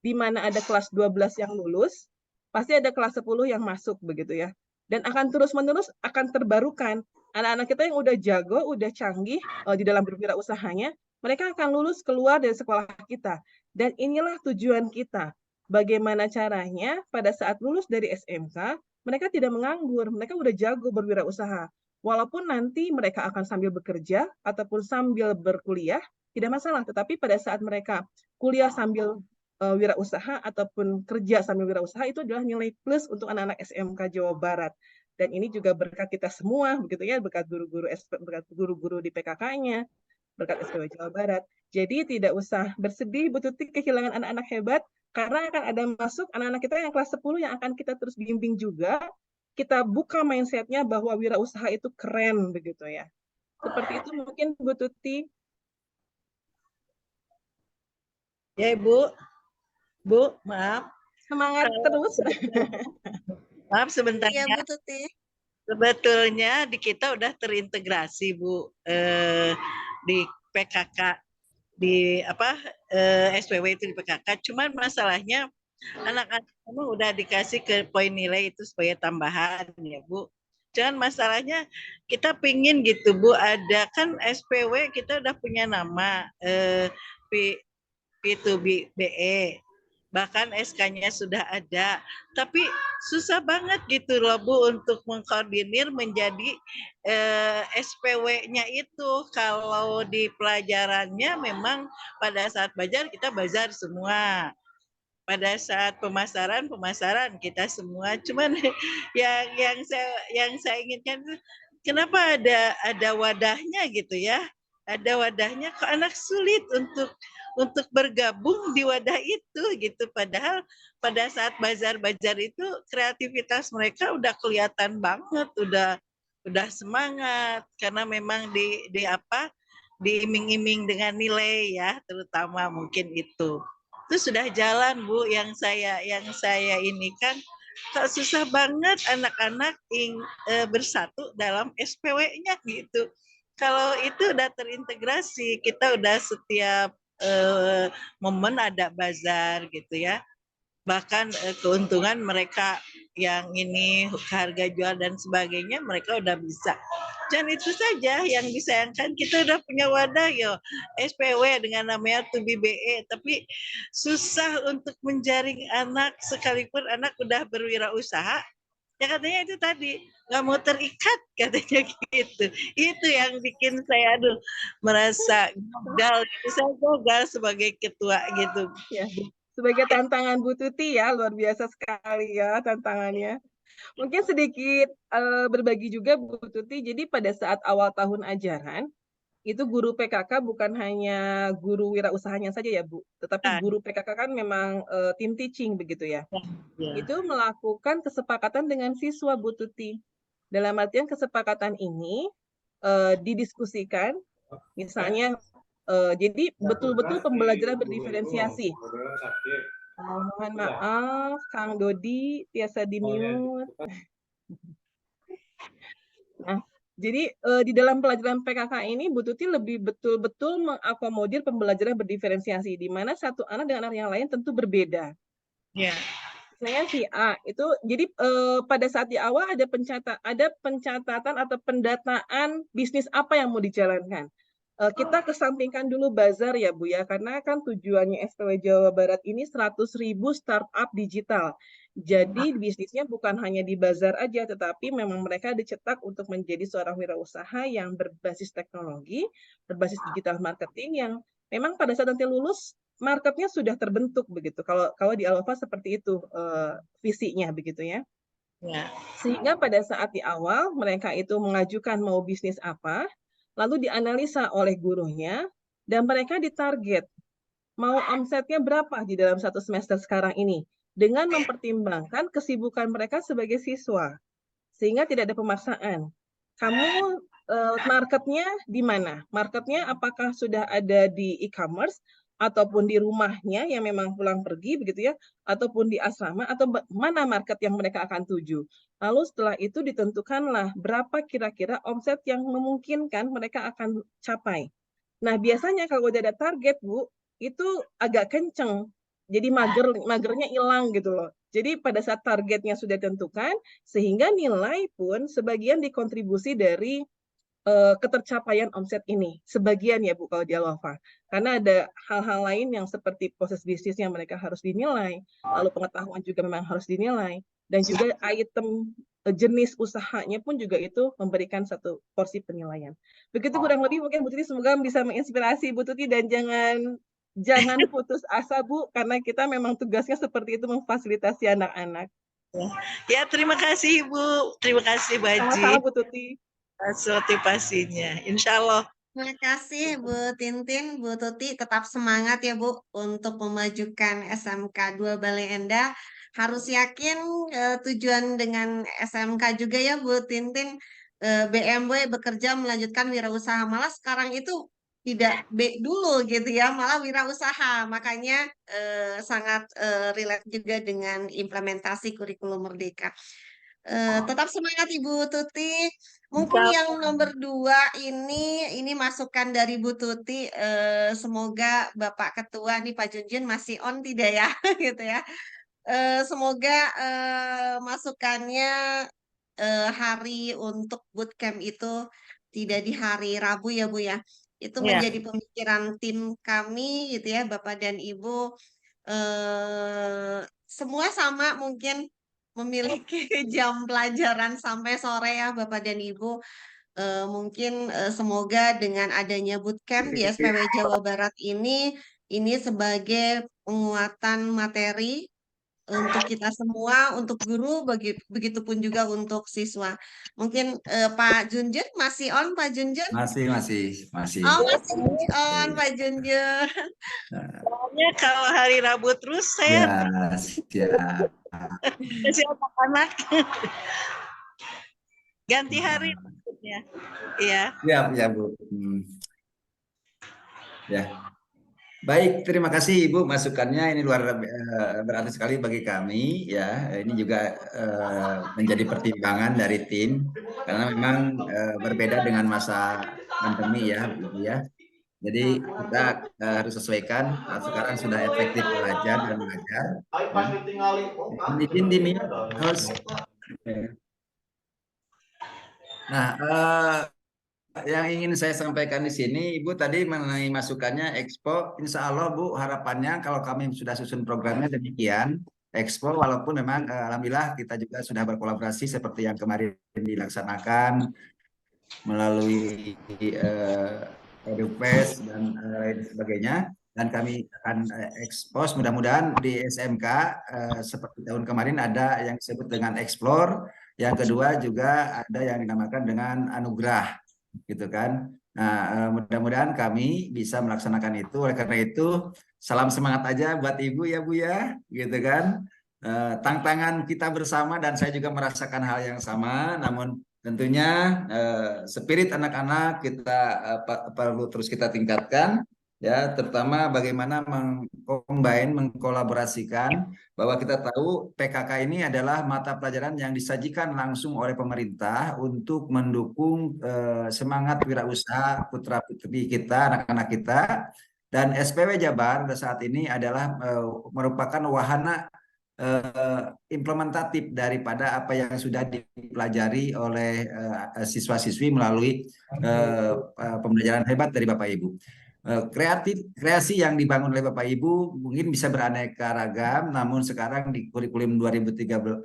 Di mana ada kelas 12 yang lulus, pasti ada kelas 10 yang masuk begitu ya. Dan akan terus-menerus akan terbarukan. anak-anak kita yang udah jago, udah canggih di dalam berwirausahanya, mereka akan lulus keluar dari sekolah kita. Dan inilah tujuan kita. Bagaimana caranya pada saat lulus dari SMK, mereka tidak menganggur, mereka udah jago berwirausaha. Walaupun nanti mereka akan sambil bekerja ataupun sambil berkuliah, tidak masalah. Tetapi pada saat mereka kuliah sambil wirausaha ataupun kerja sambil wirausaha, itu adalah nilai plus untuk anak-anak SMK Jawa Barat. Dan ini juga berkat kita semua, begitu ya, berkat guru-guru di PKK-nya, berkat SPW Jawa Barat. Jadi tidak usah bersedih Bu Tuti kehilangan anak-anak hebat, karena akan ada masuk anak-anak kita yang kelas 10 yang akan kita terus bimbing juga. Kita buka mindset-nya bahwa wirausaha itu keren, begitu ya. Seperti itu mungkin Bu Tuti. Ya Ibu, Bu, maaf. Semangat terus. Maaf sebentar Iya ya. Bu Tuti. Sebetulnya di kita udah terintegrasi Bu, di PKK, di SPW itu di PKK. Cuman masalahnya anak-anak memang udah dikasih ke poin nilai itu sebagai tambahan ya Bu. Jangan masalahnya kita pingin gitu Bu, ada kan SPW kita udah punya nama P2BE, bahkan SK-nya sudah ada, tapi susah banget gitu loh Bu untuk mengkoordinir menjadi SPW-nya itu. Kalau di pelajarannya memang pada saat belajar kita bazar semua, pada saat pemasaran kita semua. Cuman yang saya inginkan itu kenapa ada wadahnya gitu ya, ada wadahnya, kok anak sulit untuk bergabung di wadah itu gitu. Padahal pada saat bazar itu kreativitas mereka udah kelihatan banget, udah semangat, karena memang diiming-iming dengan nilai ya, terutama mungkin itu sudah jalan Bu. Yang saya ini kan kok susah banget anak-anak bersatu dalam SPW-nya gitu. Kalau itu udah terintegrasi, kita udah setiap momen ada bazar gitu ya. Bahkan keuntungan mereka yang ini harga jual dan sebagainya mereka udah bisa. Dan itu saja yang disayangkan, kita udah punya wadah yo SPW dengan namanya 2BE, tapi susah untuk menjaring anak, sekalipun anak udah berwirausaha. Ya katanya itu tadi nggak mau terikat katanya gitu. Itu yang bikin saya merasa gagal. Saya gagal sebagai ketua gitu. Ya, sebagai tantangan Bu Tuti ya, luar biasa sekali ya tantangannya. Mungkin sedikit berbagi juga Bu Tuti, jadi pada saat awal tahun ajaran, itu guru PKK bukan hanya guru wirausahanya saja ya Bu, tetapi guru PKK kan memang tim teaching begitu ya. Itu melakukan kesepakatan dengan siswa Bu Tuti. Dalam artian kesepakatan ini didiskusikan, misalnya jadi betul-betul pembelajaran berdiferensiasi. Mohon maaf, Kang Dodi biasa di-mute. Nah, jadi di dalam pelajaran PKK ini Bu Tuti lebih betul-betul mengakomodir pembelajaran berdiferensiasi, di mana satu anak dengan anak yang lain tentu berbeda. Ya. Misalnya si A itu, jadi pada saat di awal ada pencatatan atau pendataan bisnis apa yang mau dijalankan. Kita kesampingkan dulu bazar ya Bu ya, karena kan tujuannya SPW Jawa Barat ini 100.000 startup digital. Jadi bisnisnya bukan hanya di bazar aja, tetapi memang mereka dicetak untuk menjadi seorang wirausaha yang berbasis teknologi, berbasis digital marketing, yang memang pada saat nanti lulus marketnya sudah terbentuk begitu. Kalau di Alfa seperti itu visinya begitu ya. Sehingga pada saat di awal mereka itu mengajukan mau bisnis apa, lalu dianalisa oleh gurunya, dan mereka ditarget mau omsetnya berapa di dalam satu semester sekarang ini, dengan mempertimbangkan kesibukan mereka sebagai siswa, sehingga tidak ada pemaksaan. Kamu marketnya di mana? Marketnya apakah sudah ada di e-commerce, ataupun di rumahnya yang memang pulang pergi begitu ya, ataupun di asrama, atau mana market yang mereka akan tuju. Lalu setelah itu ditentukanlah berapa kira-kira omset yang memungkinkan mereka akan capai. Nah, biasanya kalau udah ada target, Bu, itu agak kenceng. Jadi magernya hilang gitu loh. Jadi pada saat targetnya sudah ditentukan, sehingga nilai pun sebagian dikontribusi dari ketercapaian omset ini. Sebagian ya Bu kalau di Alwafa. Karena ada hal-hal lain yang seperti proses bisnis yang mereka harus dinilai, lalu pengetahuan juga memang harus dinilai, dan juga item jenis usahanya pun juga itu memberikan satu porsi penilaian. Begitu kurang lebih, mungkin Bu Tuti semoga bisa menginspirasi Bu Tuti, dan jangan putus asa Bu, karena kita memang tugasnya seperti itu, memfasilitasi anak-anak. Ya, terima kasih Ibu. Terima kasih Bu Haji. Sama-sama Bu Tuti. Atas motivasinya. Insya Allah. Terima kasih Bu Tintin, Bu Tuti, tetap semangat ya Bu untuk memajukan SMK 2 Bale Endah. Harus yakin tujuan dengan SMK juga ya Bu Tintin, BMW bekerja melanjutkan wirausaha, malah sekarang itu tidak B dulu gitu ya, malah wirausaha. Makanya sangat relate juga dengan implementasi kurikulum Merdeka. Tetap semangat Ibu Tuti. Mungkin yang nomor 2 ini masukan dari Bu Tuti. Semoga Bapak Ketua nih Pak Junjun masih on tidak ya, gitu ya. Semoga masukannya hari untuk bootcamp itu tidak di hari Rabu ya Bu ya. Itu Ya. menjadi pemikiran tim kami gitu ya, Bapak dan Ibu. Semua sama mungkin memiliki jam pelajaran sampai sore ya Bapak dan Ibu. Mungkin semoga dengan adanya bootcamp di SPW Jawa Barat ini sebagai penguatan materi untuk kita semua, untuk guru, begitupun juga untuk siswa. Mungkin Pak Junjun masih on, Pak Junjun? Masih. Oh, masih on, Pak Junjun. Soalnya kalau hari Rabu terus saya Ya, siap. kasih anak-anak. Ganti hari maksudnya. Iya. Siap ya Bu. Ya. Baik, terima kasih Ibu masukannya, ini luar berarti sekali bagi kami ya. Ini juga menjadi pertimbangan dari tim karena memang berbeda dengan masa pandemi ya, Ibu ya. Jadi kita harus sesuaikan. Sekarang sudah efektif belajar dan mengajar. Izin di mute, host. Nah, yang ingin saya sampaikan di sini, Ibu tadi mengenai masukannya Expo, Insya Allah Bu, harapannya kalau kami sudah susun programnya demikian, Expo walaupun memang alhamdulillah kita juga sudah berkolaborasi seperti yang kemarin dilaksanakan melalui EduFest dan lain sebagainya, dan kami akan expose mudah-mudahan di SMK seperti tahun kemarin ada yang disebut dengan Explore, yang kedua juga ada yang dinamakan dengan Anugerah gitu kan. Nah, mudah-mudahan kami bisa melaksanakan itu. Oleh karena itu, salam semangat aja buat Ibu ya Bu ya, gitu kan. Tantangan kita bersama dan saya juga merasakan hal yang sama, namun tentunya spirit anak-anak kita perlu terus kita tingkatkan. Ya, terutama bagaimana mengkolaborasikan, bahwa kita tahu PKK ini adalah mata pelajaran yang disajikan langsung oleh pemerintah untuk mendukung semangat wirausaha putra-putri kita, anak-anak kita, dan SPW Jabar saat ini adalah merupakan wahana implementatif daripada apa yang sudah dipelajari oleh siswa-siswi melalui pembelajaran hebat dari Bapak Ibu. Kreasi yang dibangun oleh Bapak Ibu mungkin bisa beraneka ragam, namun sekarang di kurikulum 2013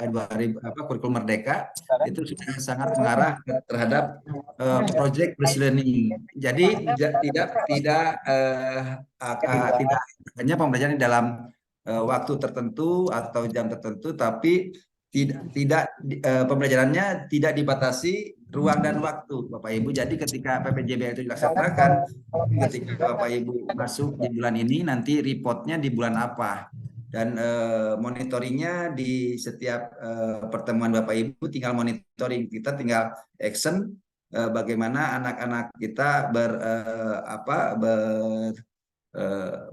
kurikulum Merdeka itu sudah sangat mengarah terhadap project based learning. Jadi tidak hanya pembelajaran dalam waktu tertentu atau jam tertentu, tapi tidak pembelajarannya tidak dibatasi ruang dan waktu Bapak Ibu. Jadi ketika PPJB itu dilaksanakan, ketika Bapak Ibu masuk di bulan ini, nanti reportnya di bulan apa, dan monitoringnya di setiap pertemuan Bapak Ibu tinggal monitoring, kita tinggal action bagaimana anak-anak kita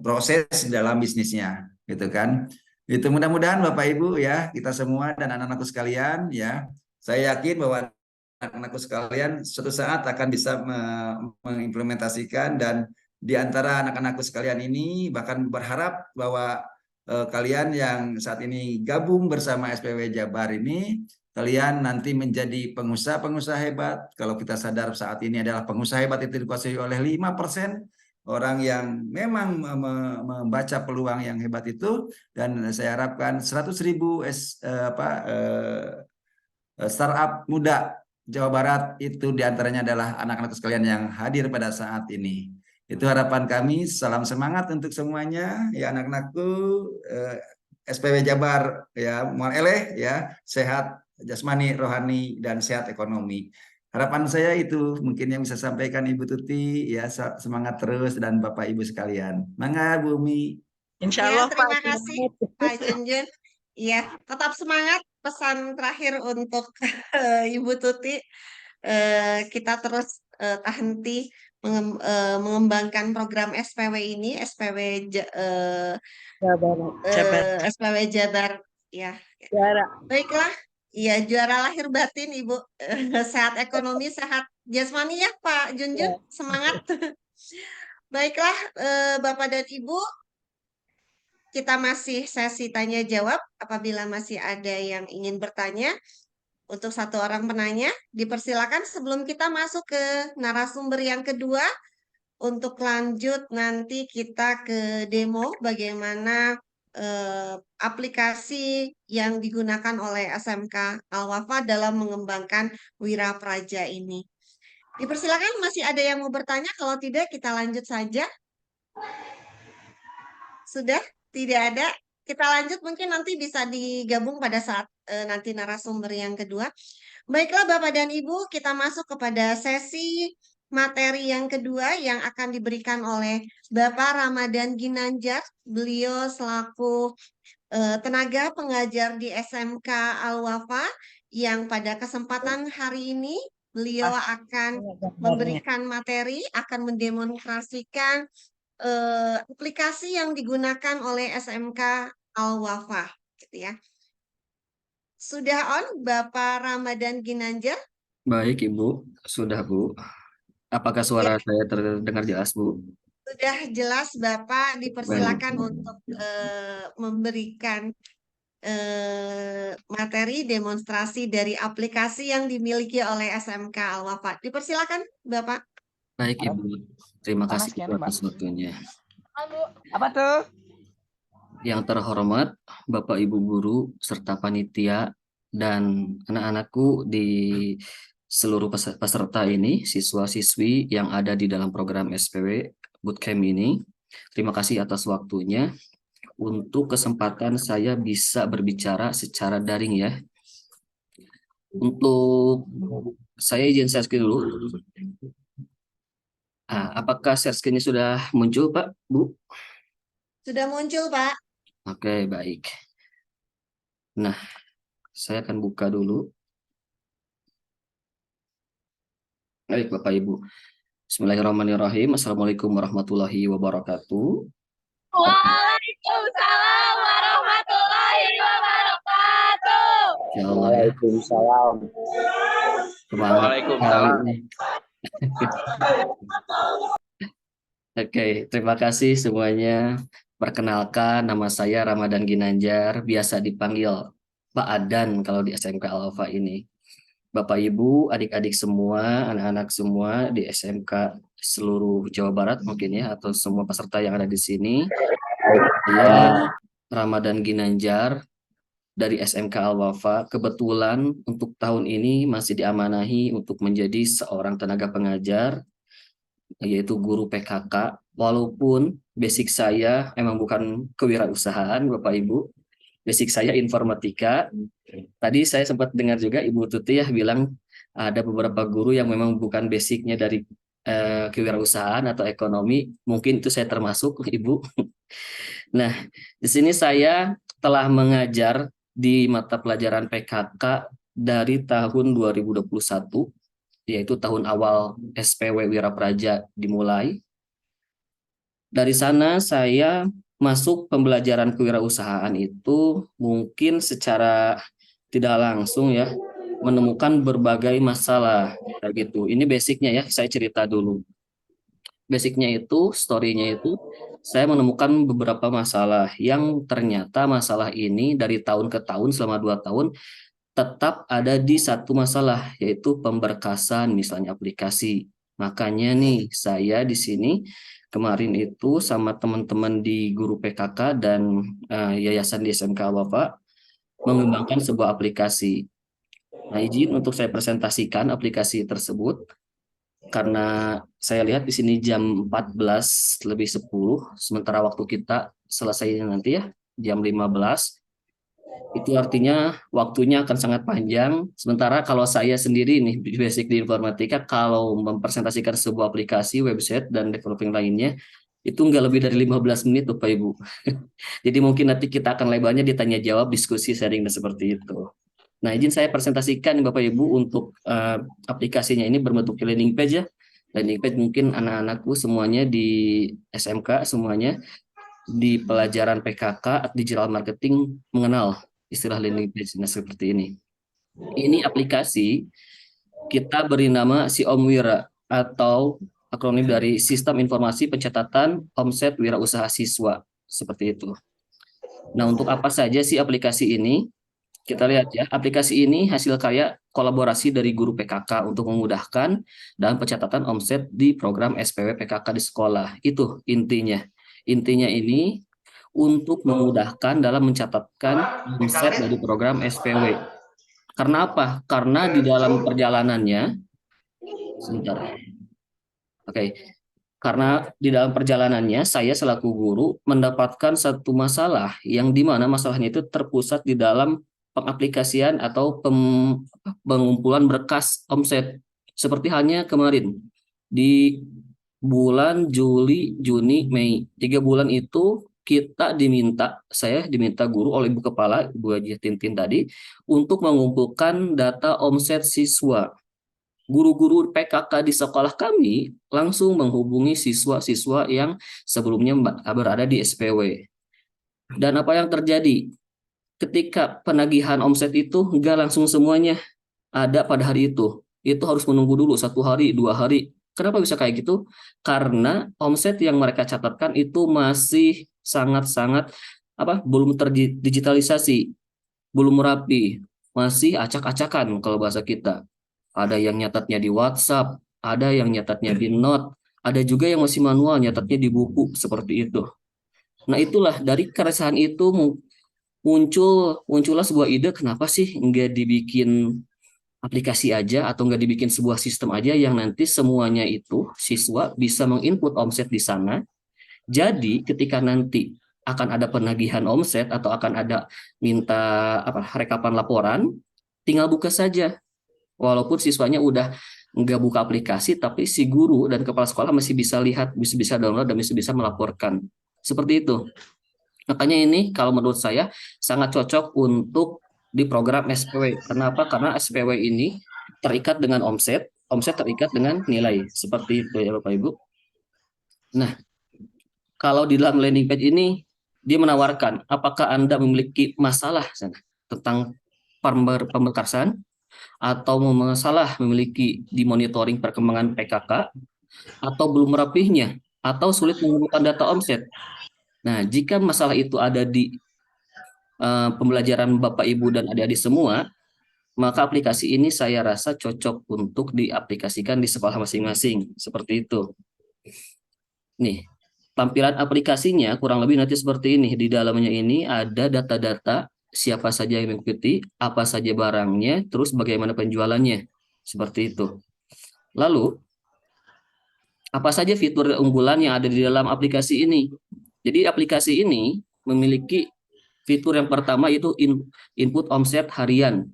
proses dalam bisnisnya, gitu kan. Itu mudah-mudahan Bapak Ibu ya, kita semua dan anak-anakku sekalian ya, saya yakin bahwa anak-anakku sekalian suatu saat akan bisa mengimplementasikan, dan di antara anak-anakku sekalian ini bahkan berharap bahwa kalian yang saat ini gabung bersama SPW Jabar ini kalian nanti menjadi pengusaha-pengusaha hebat. Kalau kita sadar saat ini adalah pengusaha hebat itu dikuasai oleh 5% orang yang memang membaca peluang yang hebat itu, dan saya harapkan 100.000 startup muda Jawa Barat itu diantaranya adalah anak-anak sekalian yang hadir pada saat ini. Itu harapan kami. Salam semangat untuk semuanya ya anak-anakku. SPW Jabar ya, mual eleh ya, sehat jasmani, rohani, dan sehat ekonomi. Harapan saya itu mungkin yang bisa sampaikan Ibu Tuti ya, semangat terus dan Bapak Ibu sekalian. Mangga Bu Umi. Insya Ya, Allah Pak. terima kasih Pak Junjun. Ya, tetap semangat. Pesan terakhir untuk Ibu Tuti, kita terus tak henti mengembangkan program SPW ini, SPW SPW Jabar ya. Baiklah, ya juara lahir batin Ibu, sehat ekonomi, sehat jasmani ya Pak Junjun, semangat. Baiklah, Bapak dan Ibu, kita masih sesi tanya jawab. Apabila masih ada yang ingin bertanya, untuk satu orang penanya, dipersilakan sebelum kita masuk ke narasumber yang kedua. Untuk lanjut nanti kita ke demo bagaimana aplikasi yang digunakan oleh SMK Al-Wafa dalam mengembangkan Wira Praja ini. Dipersilakan, masih ada yang mau bertanya? Kalau tidak, kita lanjut saja. Sudah? Tidak ada? Kita lanjut, mungkin nanti bisa digabung pada saat nanti narasumber yang kedua. Baiklah Bapak dan Ibu, kita masuk kepada sesi materi yang kedua yang akan diberikan oleh Bapak Ramadan Ginanjar. Beliau selaku tenaga pengajar di SMK Al-Wafa yang pada kesempatan hari ini beliau akan memberikan materi, akan mendemonstrasikan aplikasi yang digunakan oleh SMK Al-Wafa, gitu ya. Sudah on Bapak Ramadan Ginanjar? Baik Ibu, sudah Bu. Apakah suara saya terdengar jelas Bu? Sudah jelas Bapak, dipersilakan untuk memberikan materi demonstrasi dari aplikasi yang dimiliki oleh SMK Al-Wafa. Dipersilakan Bapak. Baik Ibu, terima kasih atas waktunya. Apa tuh? Yang terhormat Bapak Ibu guru serta panitia dan anak-anakku di seluruh peserta ini, siswa-siswi yang ada di dalam program SPW Bootcamp ini. Terima kasih atas waktunya. Untuk kesempatan saya bisa berbicara secara daring ya. Untuk saya izin share screen dulu. Apakah share screen-nya sudah muncul Pak, Bu? Sudah muncul Pak. Oke, baik. Nah, saya akan buka dulu. Baik, Bapak Ibu. Bismillahirrahmanirrahim. Assalamualaikum warahmatullahi wabarakatuh. Waalaikumsalam warahmatullahi wabarakatuh. Waalaikumsalam. Waalaikumsalam. Oke, terima kasih semuanya. Perkenalkan, nama saya Ramadan Ginanjar, biasa dipanggil Pak Adan kalau di SMK Al-Wafa ini. Bapak Ibu, adik-adik semua, anak-anak semua di SMK seluruh Jawa Barat mungkin ya, atau semua peserta yang ada di sini. Saya Ramadan Ginanjar dari SMK Al-Wafa. Kebetulan untuk tahun ini masih diamanahi untuk menjadi seorang tenaga pengajar, yaitu guru PKK. Walaupun basic saya memang bukan kewirausahaan, Bapak Ibu. Basic saya informatika. Tadi saya sempat dengar juga Ibu Tuti ya bilang ada beberapa guru yang memang bukan basicnya dari kewirausahaan atau ekonomi. Mungkin itu saya termasuk, Ibu. Nah, di sini saya telah mengajar di mata pelajaran PKK dari tahun 2021, yaitu tahun awal SPW Wira Praja dimulai. Dari sana saya masuk pembelajaran kewirausahaan itu mungkin secara tidak langsung ya menemukan berbagai masalah kayak gitu. Ini basicnya ya, saya cerita dulu. Basicnya itu, story-nya itu, saya menemukan beberapa masalah yang ternyata masalah ini dari tahun ke tahun selama 2 tahun tetap ada di satu masalah, yaitu pemberkasan misalnya aplikasi. Makanya nih saya di sini kemarin itu sama teman-teman di guru PKK dan yayasan di SMK Bapak mengembangkan sebuah aplikasi. Nah, izin untuk saya presentasikan aplikasi tersebut karena saya lihat di sini jam 14:10, sementara waktu kita selesai nanti ya jam 15. Itu artinya waktunya akan sangat panjang. Sementara kalau saya sendiri nih basic di informatika, kalau mempresentasikan sebuah aplikasi, website, dan developing lainnya, itu nggak lebih dari 15 menit Bapak Ibu. Jadi mungkin nanti kita akan lebarnya ditanya jawab, diskusi, sharing, dan seperti itu. Nah, izin saya presentasikan Bapak Ibu untuk aplikasinya ini berbentuk landing page ya. Landing page mungkin anak-anakku semuanya di SMK, semuanya di pelajaran PKK digital marketing mengenal istilah landing page. Nah, seperti ini. Ini aplikasi kita beri nama si Omwira atau akronim dari Sistem Informasi Pencatatan Omset Wirausaha Siswa. Seperti itu. Nah, untuk apa saja sih aplikasi ini? Kita lihat ya, aplikasi ini hasil karya kolaborasi dari guru PKK untuk memudahkan dalam pencatatan omset di program SPW PKK di sekolah. Itu intinya. Intinya ini untuk memudahkan dalam mencatatkan omset dari program SPW. Karena apa? Karena di dalam perjalanannya, sebentar. Oke. Karena di dalam perjalanannya saya selaku guru mendapatkan satu masalah yang di mana masalahnya itu terpusat di dalam pengaplikasian atau pengumpulan berkas omset. Seperti halnya kemarin di bulan Juli, Juni, Mei. 3 bulan itu saya diminta guru oleh Ibu Kepala, Ibu Haji Tintin tadi, untuk mengumpulkan data omset siswa. Guru-guru PKK di sekolah kami langsung menghubungi siswa-siswa yang sebelumnya berada di SPW. Dan apa yang terjadi? Ketika penagihan omset itu nggak langsung semuanya ada pada hari itu. Itu harus menunggu dulu 1 hari, 2 hari. Kenapa bisa kayak gitu? Karena omset yang mereka catatkan itu masih sangat-sangat belum terdigitalisasi, belum rapi, masih acak-acakan kalau bahasa kita. Ada yang nyatatnya di WhatsApp, ada yang nyatatnya di Note, ada juga yang masih manual nyatatnya di buku seperti itu. Nah, itulah dari keresahan itu muncullah sebuah ide, kenapa sih nggak dibikin aplikasi aja atau nggak dibikin sebuah sistem aja yang nanti semuanya itu siswa bisa menginput omset di sana. Jadi ketika nanti akan ada penagihan omset atau akan ada minta rekapan laporan, tinggal buka saja. Walaupun siswanya udah nggak buka aplikasi, tapi si guru dan kepala sekolah masih bisa lihat, bisa download, dan masih bisa melaporkan. Seperti itu. Makanya ini kalau menurut saya sangat cocok untuk di program SPW. Kenapa? Karena SPW ini terikat dengan omset terikat dengan nilai. Seperti itu ya Bapak Ibu. Nah, kalau di dalam landing page ini dia menawarkan apakah Anda memiliki masalah tentang pemberkasan atau masalah memiliki di monitoring perkembangan PKK atau belum rapihnya atau sulit menemukan data omset. Nah, jika masalah itu ada di pembelajaran Bapak Ibu dan adik-adik semua, maka aplikasi ini saya rasa cocok untuk diaplikasikan di sekolah masing-masing. Seperti itu. Nih, tampilan aplikasinya kurang lebih nanti seperti ini. Di dalamnya ini ada data-data siapa saja yang mengikuti, apa saja barangnya, terus bagaimana penjualannya. Seperti itu. Lalu, apa saja fitur unggulan yang ada di dalam aplikasi ini? Jadi aplikasi ini memiliki fitur yang pertama yaitu input omset harian.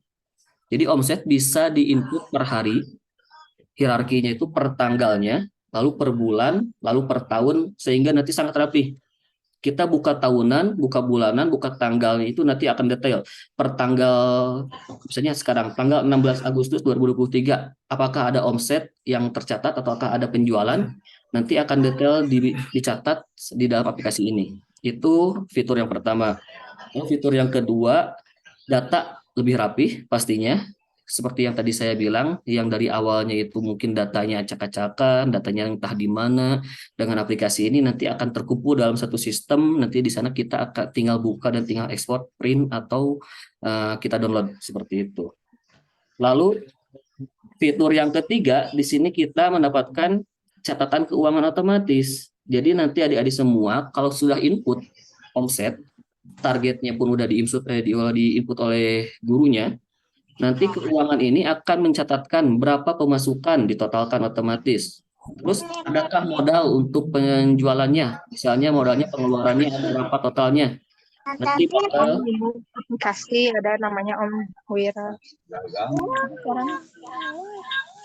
Jadi omset bisa diinput per hari, hierarkinya itu per tanggalnya, lalu per bulan, lalu per tahun, sehingga nanti sangat rapi. Kita buka tahunan, buka bulanan, buka tanggalnya itu nanti akan detail. Per tanggal, misalnya sekarang, tanggal 16 Agustus 2023, apakah ada omset yang tercatat atau apakah ada penjualan, nanti akan detail dicatat di dalam aplikasi ini. Itu fitur yang pertama. Fitur yang kedua, data lebih rapi pastinya. seperti yang tadi saya bilang, yang dari awalnya itu mungkin datanya acak-acakan, datanya entah di mana, dengan aplikasi ini nanti akan terkumpul dalam satu sistem, nanti di sana kita akan tinggal buka dan tinggal ekspor, print, atau kita download seperti itu. Lalu fitur yang ketiga, di sini kita mendapatkan catatan keuangan otomatis. Jadi nanti adik-adik semua kalau sudah input omset, targetnya pun udah diinput oleh gurunya, nanti keuangan ini akan mencatatkan berapa pemasukan ditotalkan otomatis. Terus adakah modal untuk penjualannya? Misalnya modalnya pengeluarannya ada berapa totalnya? Nanti bakal aplikasi ada namanya Om Wira.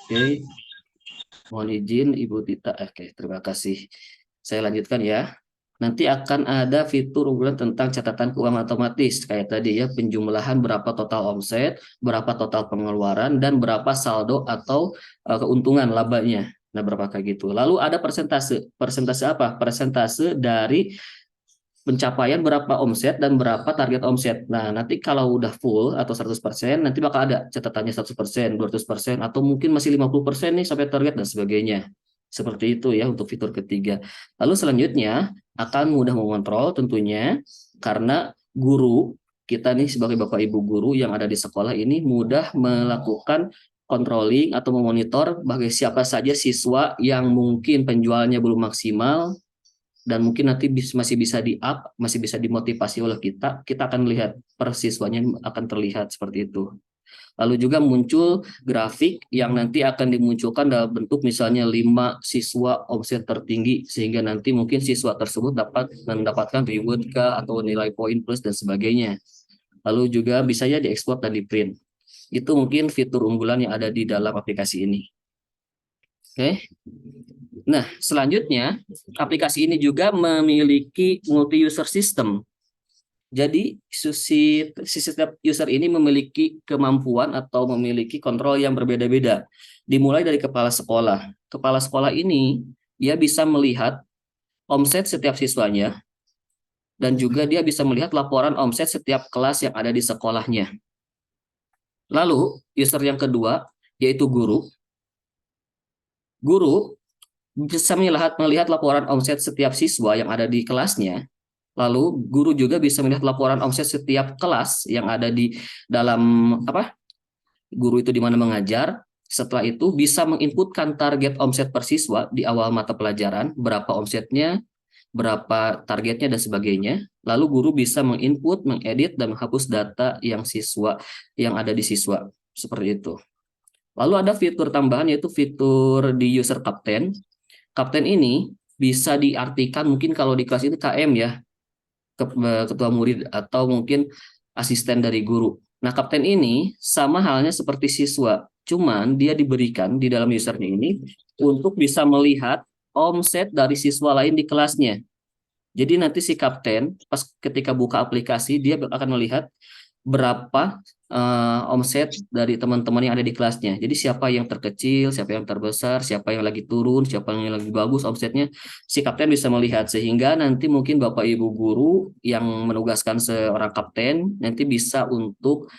Oke. Mohon izin Ibu Tita. Oke, terima kasih. Saya lanjutkan ya. Nanti akan ada fitur unggulan tentang catatan keuangan otomatis. Kayak tadi ya, penjumlahan berapa total omset, berapa total pengeluaran, dan berapa saldo atau keuntungan labanya. Nah, berapa kayak gitu. Lalu ada persentase. Persentase apa? Persentase dari pencapaian berapa omset dan berapa target omset. Nah, nanti kalau udah full atau 100%, nanti bakal ada catatannya 100%, 200%, atau mungkin masih 50% nih sampai target dan sebagainya. Seperti itu ya untuk fitur ketiga. Lalu selanjutnya akan mudah mengontrol tentunya karena guru kita nih sebagai Bapak Ibu guru yang ada di sekolah ini mudah melakukan controlling atau memonitor bagi siapa saja siswa yang mungkin penjualannya belum maksimal dan mungkin nanti masih bisa di-up, masih bisa dimotivasi oleh kita akan lihat per siswanya akan terlihat seperti itu. Lalu juga muncul grafik yang nanti akan dimunculkan dalam bentuk misalnya 5 siswa omset tertinggi, sehingga nanti mungkin siswa tersebut dapat mendapatkan reward atau nilai poin plus dan sebagainya. Lalu juga bisa ya diekspor dan di-print. Itu mungkin fitur unggulan yang ada di dalam aplikasi ini. Oke. Nah, selanjutnya aplikasi ini juga memiliki multi-user system. Jadi setiap user ini memiliki kemampuan atau memiliki kontrol yang berbeda-beda. Dimulai dari kepala sekolah. Kepala sekolah ini dia bisa melihat omset setiap siswanya dan juga dia bisa melihat laporan omset setiap kelas yang ada di sekolahnya. Lalu user yang kedua yaitu guru. Guru bisa melihat laporan omset setiap siswa yang ada di kelasnya. Lalu guru juga bisa melihat laporan omset setiap kelas yang ada di dalam guru itu di mana mengajar. Setelah itu bisa menginputkan target omset per siswa di awal mata pelajaran, berapa omsetnya, berapa targetnya dan sebagainya. Lalu guru bisa menginput, mengedit dan menghapus data yang ada di siswa. Seperti itu. Lalu ada fitur tambahan yaitu fitur di user kapten. Kapten ini bisa diartikan mungkin kalau di kelas itu KM ya, ketua murid atau mungkin asisten dari guru. Nah, kapten ini sama halnya seperti siswa, cuman dia diberikan di dalam usernya ini untuk bisa melihat omset dari siswa lain di kelasnya. Jadi nanti si kapten pas ketika buka aplikasi dia akan melihat berapa omset dari teman-teman yang ada di kelasnya. Jadi siapa yang terkecil, siapa yang terbesar, siapa yang lagi turun, siapa yang lagi bagus omsetnya, si kapten bisa melihat sehingga nanti mungkin Bapak Ibu guru yang menugaskan seorang kapten nanti bisa untuk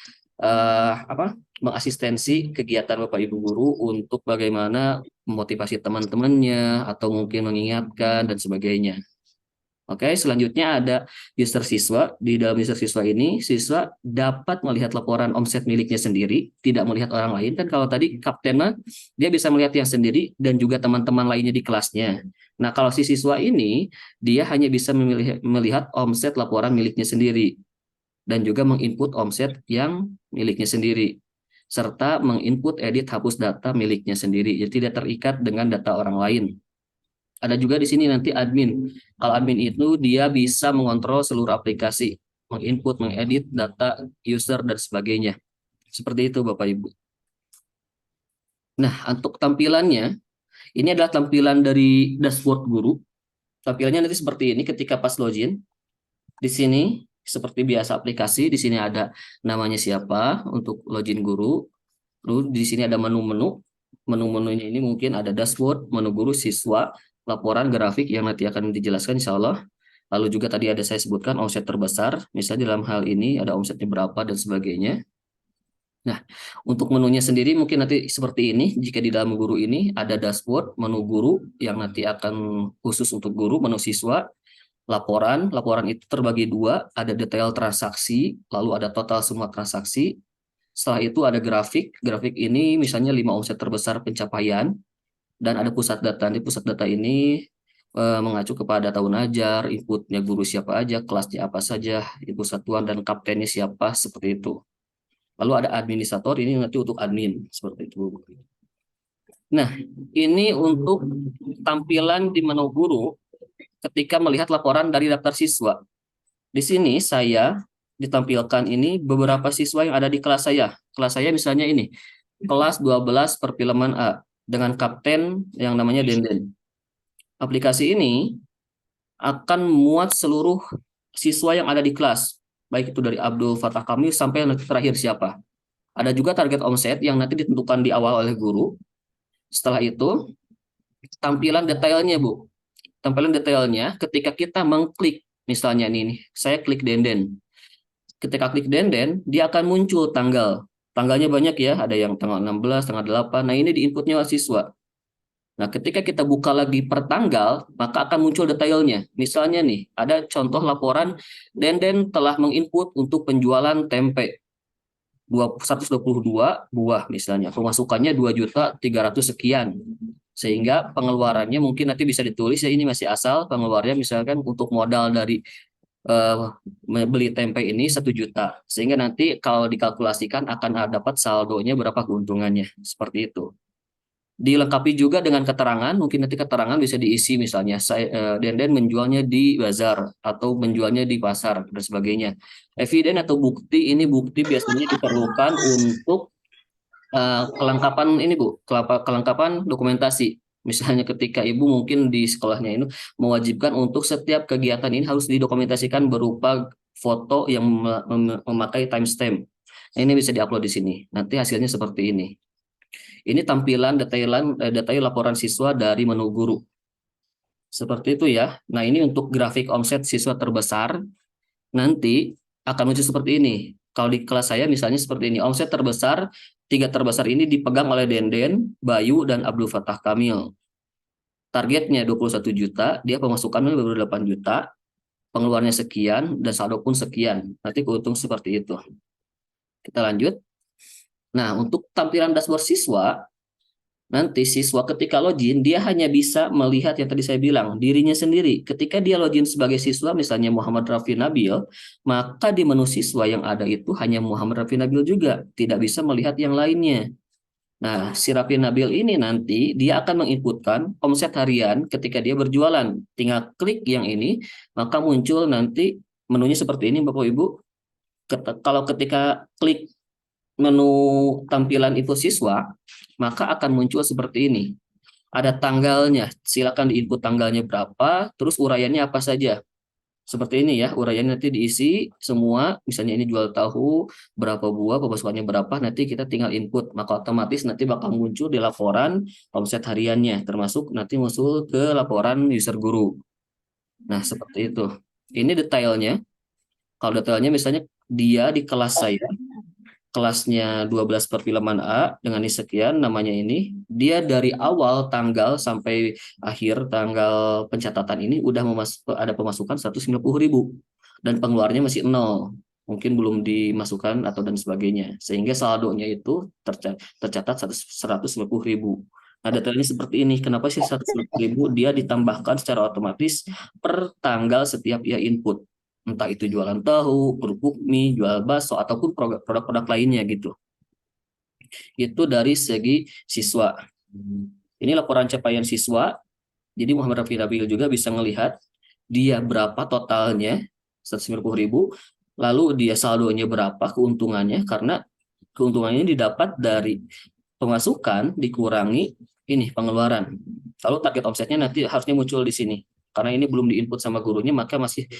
mengasistensi kegiatan Bapak Ibu guru untuk bagaimana memotivasi teman-temannya atau mungkin mengingatkan dan sebagainya. Oke, selanjutnya ada user siswa. Di dalam user siswa ini, siswa dapat melihat laporan omset miliknya sendiri, tidak melihat orang lain. Kan kalau tadi kapten dia bisa melihat yang sendiri dan juga teman-teman lainnya di kelasnya. Nah, kalau si siswa ini, dia hanya bisa melihat omset laporan miliknya sendiri dan juga menginput omset yang miliknya sendiri, serta menginput, edit, hapus data miliknya sendiri. Jadi tidak terikat dengan data orang lain. Ada juga di sini nanti admin. Kalau admin itu dia bisa mengontrol seluruh aplikasi, menginput, mengedit data user dan sebagainya. Seperti itu Bapak Ibu. Nah, untuk tampilannya, ini adalah tampilan dari dashboard guru. Tampilannya nanti seperti ini ketika pas login. Di sini seperti biasa aplikasi, di sini ada namanya siapa untuk login guru. Lalu di sini ada menu-menu. Menu-menunya ini mungkin ada dashboard, menu guru, siswa, laporan, grafik yang nanti akan dijelaskan insya Allah. Lalu juga tadi ada saya sebutkan omset terbesar, misalnya dalam hal ini ada omsetnya berapa dan sebagainya. Nah, untuk menunya sendiri mungkin nanti seperti ini. Jika di dalam guru ini ada dashboard, menu guru yang nanti akan khusus untuk guru, menu siswa, laporan. Laporan itu terbagi dua, ada detail transaksi, lalu ada total semua transaksi. Setelah itu ada grafik. Grafik ini misalnya 5 omset terbesar pencapaian, dan ada pusat data. Di pusat data ini mengacu kepada tahun ajar, inputnya guru siapa aja, kelasnya apa saja, input satuan dan kaptennya siapa, seperti itu. Lalu ada administrator, ini nanti untuk admin, seperti itu. Nah, ini untuk tampilan di menu guru ketika melihat laporan dari daftar siswa. Di sini saya ditampilkan ini beberapa siswa yang ada di kelas saya. Kelas saya misalnya ini, kelas 12 perfilman A, dengan kapten yang namanya Denden. Aplikasi ini akan muat seluruh siswa yang ada di kelas, baik itu dari Abdul Fatah Kamil sampai yang terakhir siapa. Ada juga target omset yang nanti ditentukan di awal oleh guru. Setelah itu, tampilan detailnya, Bu. Tampilan detailnya ketika kita mengklik, misalnya ini, saya klik Denden. Ketika klik Denden, dia akan muncul tanggal. Tanggalnya banyak ya, ada yang tanggal 16, tanggal 8. Nah, ini di inputnya siswa. Nah, ketika kita buka lagi per tanggal, maka akan muncul detailnya. Misalnya nih, ada contoh laporan Denden telah menginput untuk penjualan tempe 122 buah misalnya. Pemasukannya 2.300.000 sekian. Sehingga pengeluarannya mungkin nanti bisa ditulis ya, ini masih asal pengeluarannya misalkan untuk modal dari beli tempe ini 1 juta. Sehingga nanti kalau dikalkulasikan akan dapat saldonya berapa keuntungannya. Seperti itu. Dilengkapi juga dengan keterangan, mungkin nanti keterangan bisa diisi misalnya Denden menjualnya di bazar atau menjualnya di pasar dan sebagainya. Eviden atau bukti, ini bukti biasanya diperlukan untuk kelengkapan ini, Bu, kelengkapan dokumentasi. Misalnya ketika Ibu mungkin di sekolahnya ini mewajibkan untuk setiap kegiatan ini harus didokumentasikan berupa foto yang memakai timestamp. Nah, ini bisa diupload di sini. Nanti hasilnya seperti ini. Ini tampilan detail laporan siswa dari menu guru. Seperti itu ya. Nah, ini untuk grafik omset siswa terbesar. Nanti akan muncul seperti ini. Kalau di kelas saya misalnya seperti ini. Omset terbesar, 3 terbesar ini dipegang oleh Denden, Bayu, dan Abdul Fatah Kamil. Targetnya 21 juta, dia pemasukannya baru 8 juta, pengeluarannya sekian, dan saldo pun sekian. Nanti keuntung seperti itu. Kita lanjut. Nah, untuk tampilan dashboard siswa, nanti siswa ketika login, dia hanya bisa melihat yang tadi saya bilang, dirinya sendiri. Ketika dia login sebagai siswa, misalnya Muhammad Rafi Nabil, maka di menu siswa yang ada itu hanya Muhammad Rafi Nabil juga, tidak bisa melihat yang lainnya. Nah, si Rafi Nabil ini nanti, dia akan menginputkan omset harian ketika dia berjualan. Tinggal klik yang ini, maka muncul nanti menunya seperti ini, Bapak Ibu. Kalau ketika klik menu tampilan info siswa, maka akan muncul seperti ini. Ada tanggalnya, silakan diinput tanggalnya berapa, terus uraiannya apa saja. Seperti ini ya, uraiannya nanti diisi semua, misalnya ini jual tahu, berapa buah, pemasukannya berapa, nanti kita tinggal input, maka otomatis nanti bakal muncul di laporan omset hariannya, termasuk nanti muncul ke laporan user guru. Nah, seperti itu. Ini detailnya. Kalau detailnya misalnya dia di kelas saya, kelasnya 12 perfilman A dengan ini sekian namanya ini, dia dari awal tanggal sampai akhir tanggal pencatatan ini udah ada pemasukan 190.000 dan pengeluarannya masih 0, mungkin belum dimasukkan atau dan sebagainya, sehingga saldonya itu tercatat 190.000. Nah, detailnya seperti ini. Kenapa sih 190.000? Dia ditambahkan secara otomatis per tanggal setiap ia input. Entah itu jualan tahu, kerupuk mie, jual bakso, ataupun produk-produk lainnya gitu. Itu dari segi siswa. Ini laporan capaian siswa. Jadi Muhammad Rafi Nabil juga bisa melihat dia berapa totalnya, 190.000. Lalu dia saldonya berapa, keuntungannya, karena keuntungannya didapat dari pemasukan dikurangi ini pengeluaran. Lalu target omsetnya nanti harusnya muncul di sini. Karena ini belum diinput sama gurunya, maka masih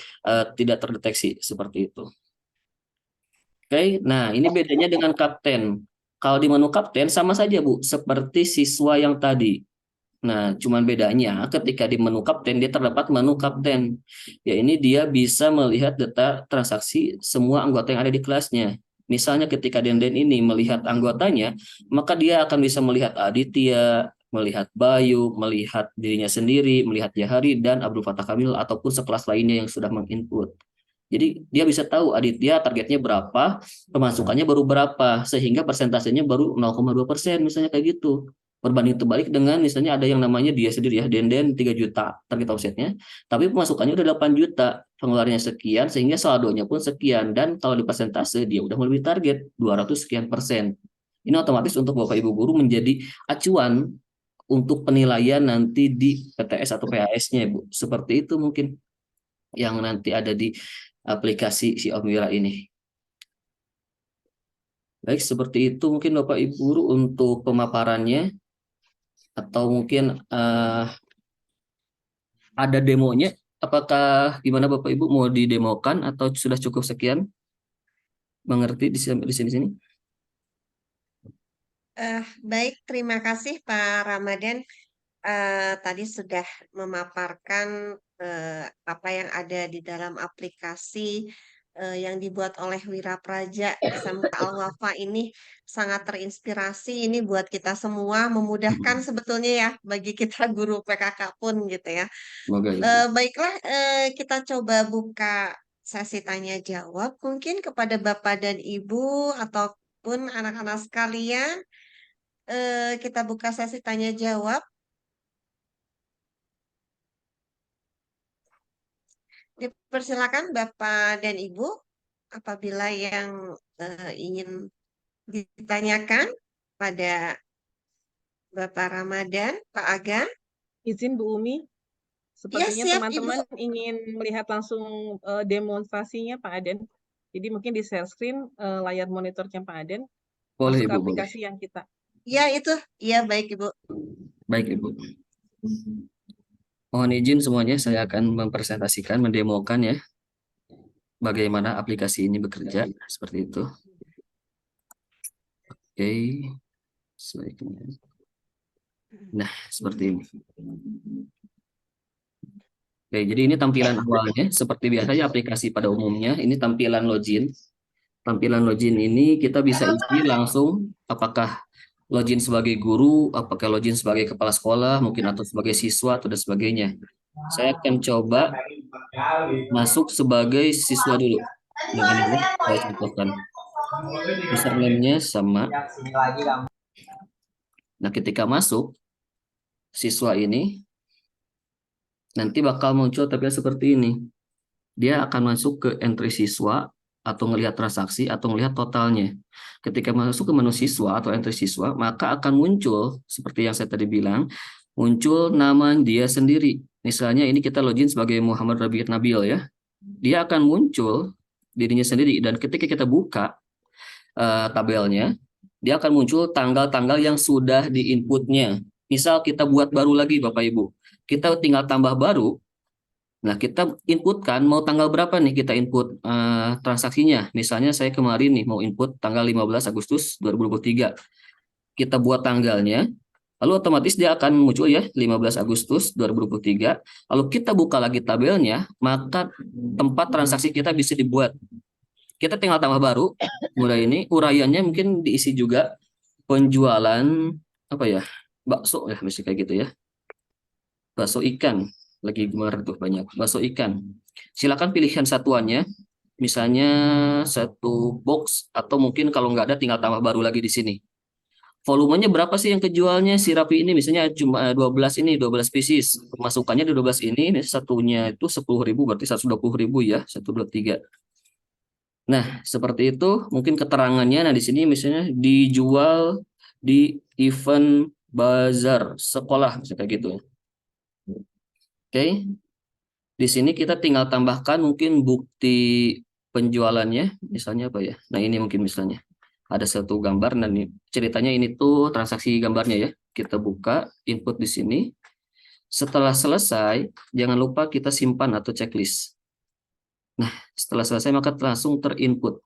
tidak terdeteksi seperti itu. Oke, nah ini bedanya dengan kapten. Kalau di menu kapten sama saja, Bu, seperti siswa yang tadi. Nah, cuman bedanya ketika di menu kapten dia terdapat menu kapten. Ya, ini dia bisa melihat data transaksi semua anggota yang ada di kelasnya. Misalnya ketika Denden ini melihat anggotanya, maka dia akan bisa melihat Aditya, melihat Bayu, melihat dirinya sendiri, melihat Jahari, dan Abdul Fatah Kamil, ataupun sekelas lainnya yang sudah menginput. Jadi dia bisa tahu Aditya targetnya berapa, pemasukannya baru berapa, sehingga persentasenya baru 0,2%, misalnya kayak gitu. Berbanding terbalik dengan misalnya ada yang namanya dia sendiri ya, Denden 3 juta target offsetnya, tapi pemasukannya udah 8 juta, pengeluarannya sekian, sehingga saldonya pun sekian, dan kalau di persentase dia udah melebihi target 200 sekian persen. Ini otomatis untuk Bapak Ibu guru menjadi acuan untuk penilaian nanti di PTS atau PAS-nya, Bu. Seperti itu mungkin yang nanti ada di aplikasi si Om Wira ini. Baik, seperti itu mungkin Bapak Ibu guru untuk pemaparannya. Atau mungkin ada demonya, apakah gimana Bapak Ibu, mau didemokan atau sudah cukup sekian? Mengerti di sini? Baik, terima kasih Pak Ramadan. Tadi sudah memaparkan apa yang ada di dalam aplikasi yang dibuat oleh Wira Praja SMK Al-Wafa ini, sangat terinspirasi ini buat kita semua, memudahkan sebetulnya ya bagi kita guru PKK pun gitu ya. Semoga Ibu. Baiklah, kita coba buka sesi tanya jawab mungkin kepada Bapak dan Ibu ataupun anak-anak sekalian. Kita buka sesi tanya jawab. Dipersilakan Bapak dan Ibu apabila yang ingin ditanyakan pada Bapak Ramadan, Pak Aga. Izin Bu Umi, sepertinya siap, teman-teman Ibu. ingin melihat langsung demonstrasinya Pak Aden. Jadi mungkin di share screen layar monitornya Pak Aden. Boleh masuk ke Ibu, boleh. aplikasi yang kita. Ya itu, ya baik Ibu. Baik Ibu. Mohon izin semuanya, saya akan mempresentasikan, mendemokan ya, bagaimana aplikasi ini bekerja, seperti itu. Oke, sebaiknya. Nah, seperti ini. Oke, jadi ini tampilan awalnya, seperti biasanya aplikasi pada umumnya, ini tampilan login. Tampilan login ini kita bisa isi langsung, apakah login sebagai guru, apakah login sebagai kepala sekolah, mungkin atau sebagai siswa, atau dan sebagainya. Saya akan coba masuk sebagai siswa dulu. Dengan ini saya contohkan. Username-nya sama. Nah, ketika masuk, siswa ini nanti bakal muncul tabel seperti ini. Dia akan masuk ke entry siswa, atau ngelihat transaksi, atau ngelihat totalnya. Ketika masuk ke menu siswa atau entry siswa, maka akan muncul, seperti yang saya tadi bilang, muncul nama dia sendiri. Misalnya ini kita login sebagai Muhammad Rabiat Nabil ya. Dia akan muncul dirinya sendiri, dan ketika kita buka tabelnya, dia akan muncul tanggal-tanggal yang sudah diinputnya. Misal kita buat baru lagi Bapak Ibu, kita tinggal tambah baru. Nah, kita inputkan mau tanggal berapa nih kita input transaksinya. Misalnya saya kemarin nih mau input tanggal 15 Agustus 2023. Kita buat tanggalnya, lalu otomatis dia akan muncul ya 15 Agustus 2023. Lalu kita buka lagi tabelnya, maka tempat transaksi kita bisa dibuat. Kita tinggal tambah baru, mulai ini uraiannya mungkin diisi juga penjualan apa ya, bakso ya, mesti kayak gitu ya. Bakso ikan. Lagi kemarin tuh banyak bakso ikan. Silakan pilihan satuannya, misalnya satu box, atau mungkin kalau nggak ada tinggal tambah baru lagi di sini. Volumenya berapa sih yang kejualnya si Rapi ini? Misalnya cuma 12 ini, 12 pieces. Pemasukannya di 12 ini satunya itu 10.000, berarti 120.000 ya, 123. Nah, seperti itu mungkin keterangannya. Nah, di sini misalnya dijual di event bazar sekolah, misalnya kayak gitu. Oke, di sini kita tinggal tambahkan mungkin bukti penjualannya, misalnya apa ya? Nah, ini mungkin misalnya ada satu gambar, dan ceritanya ini tuh transaksi gambarnya ya. Kita buka, input di sini. Setelah selesai, jangan lupa kita simpan atau checklist. Nah, setelah selesai maka langsung terinput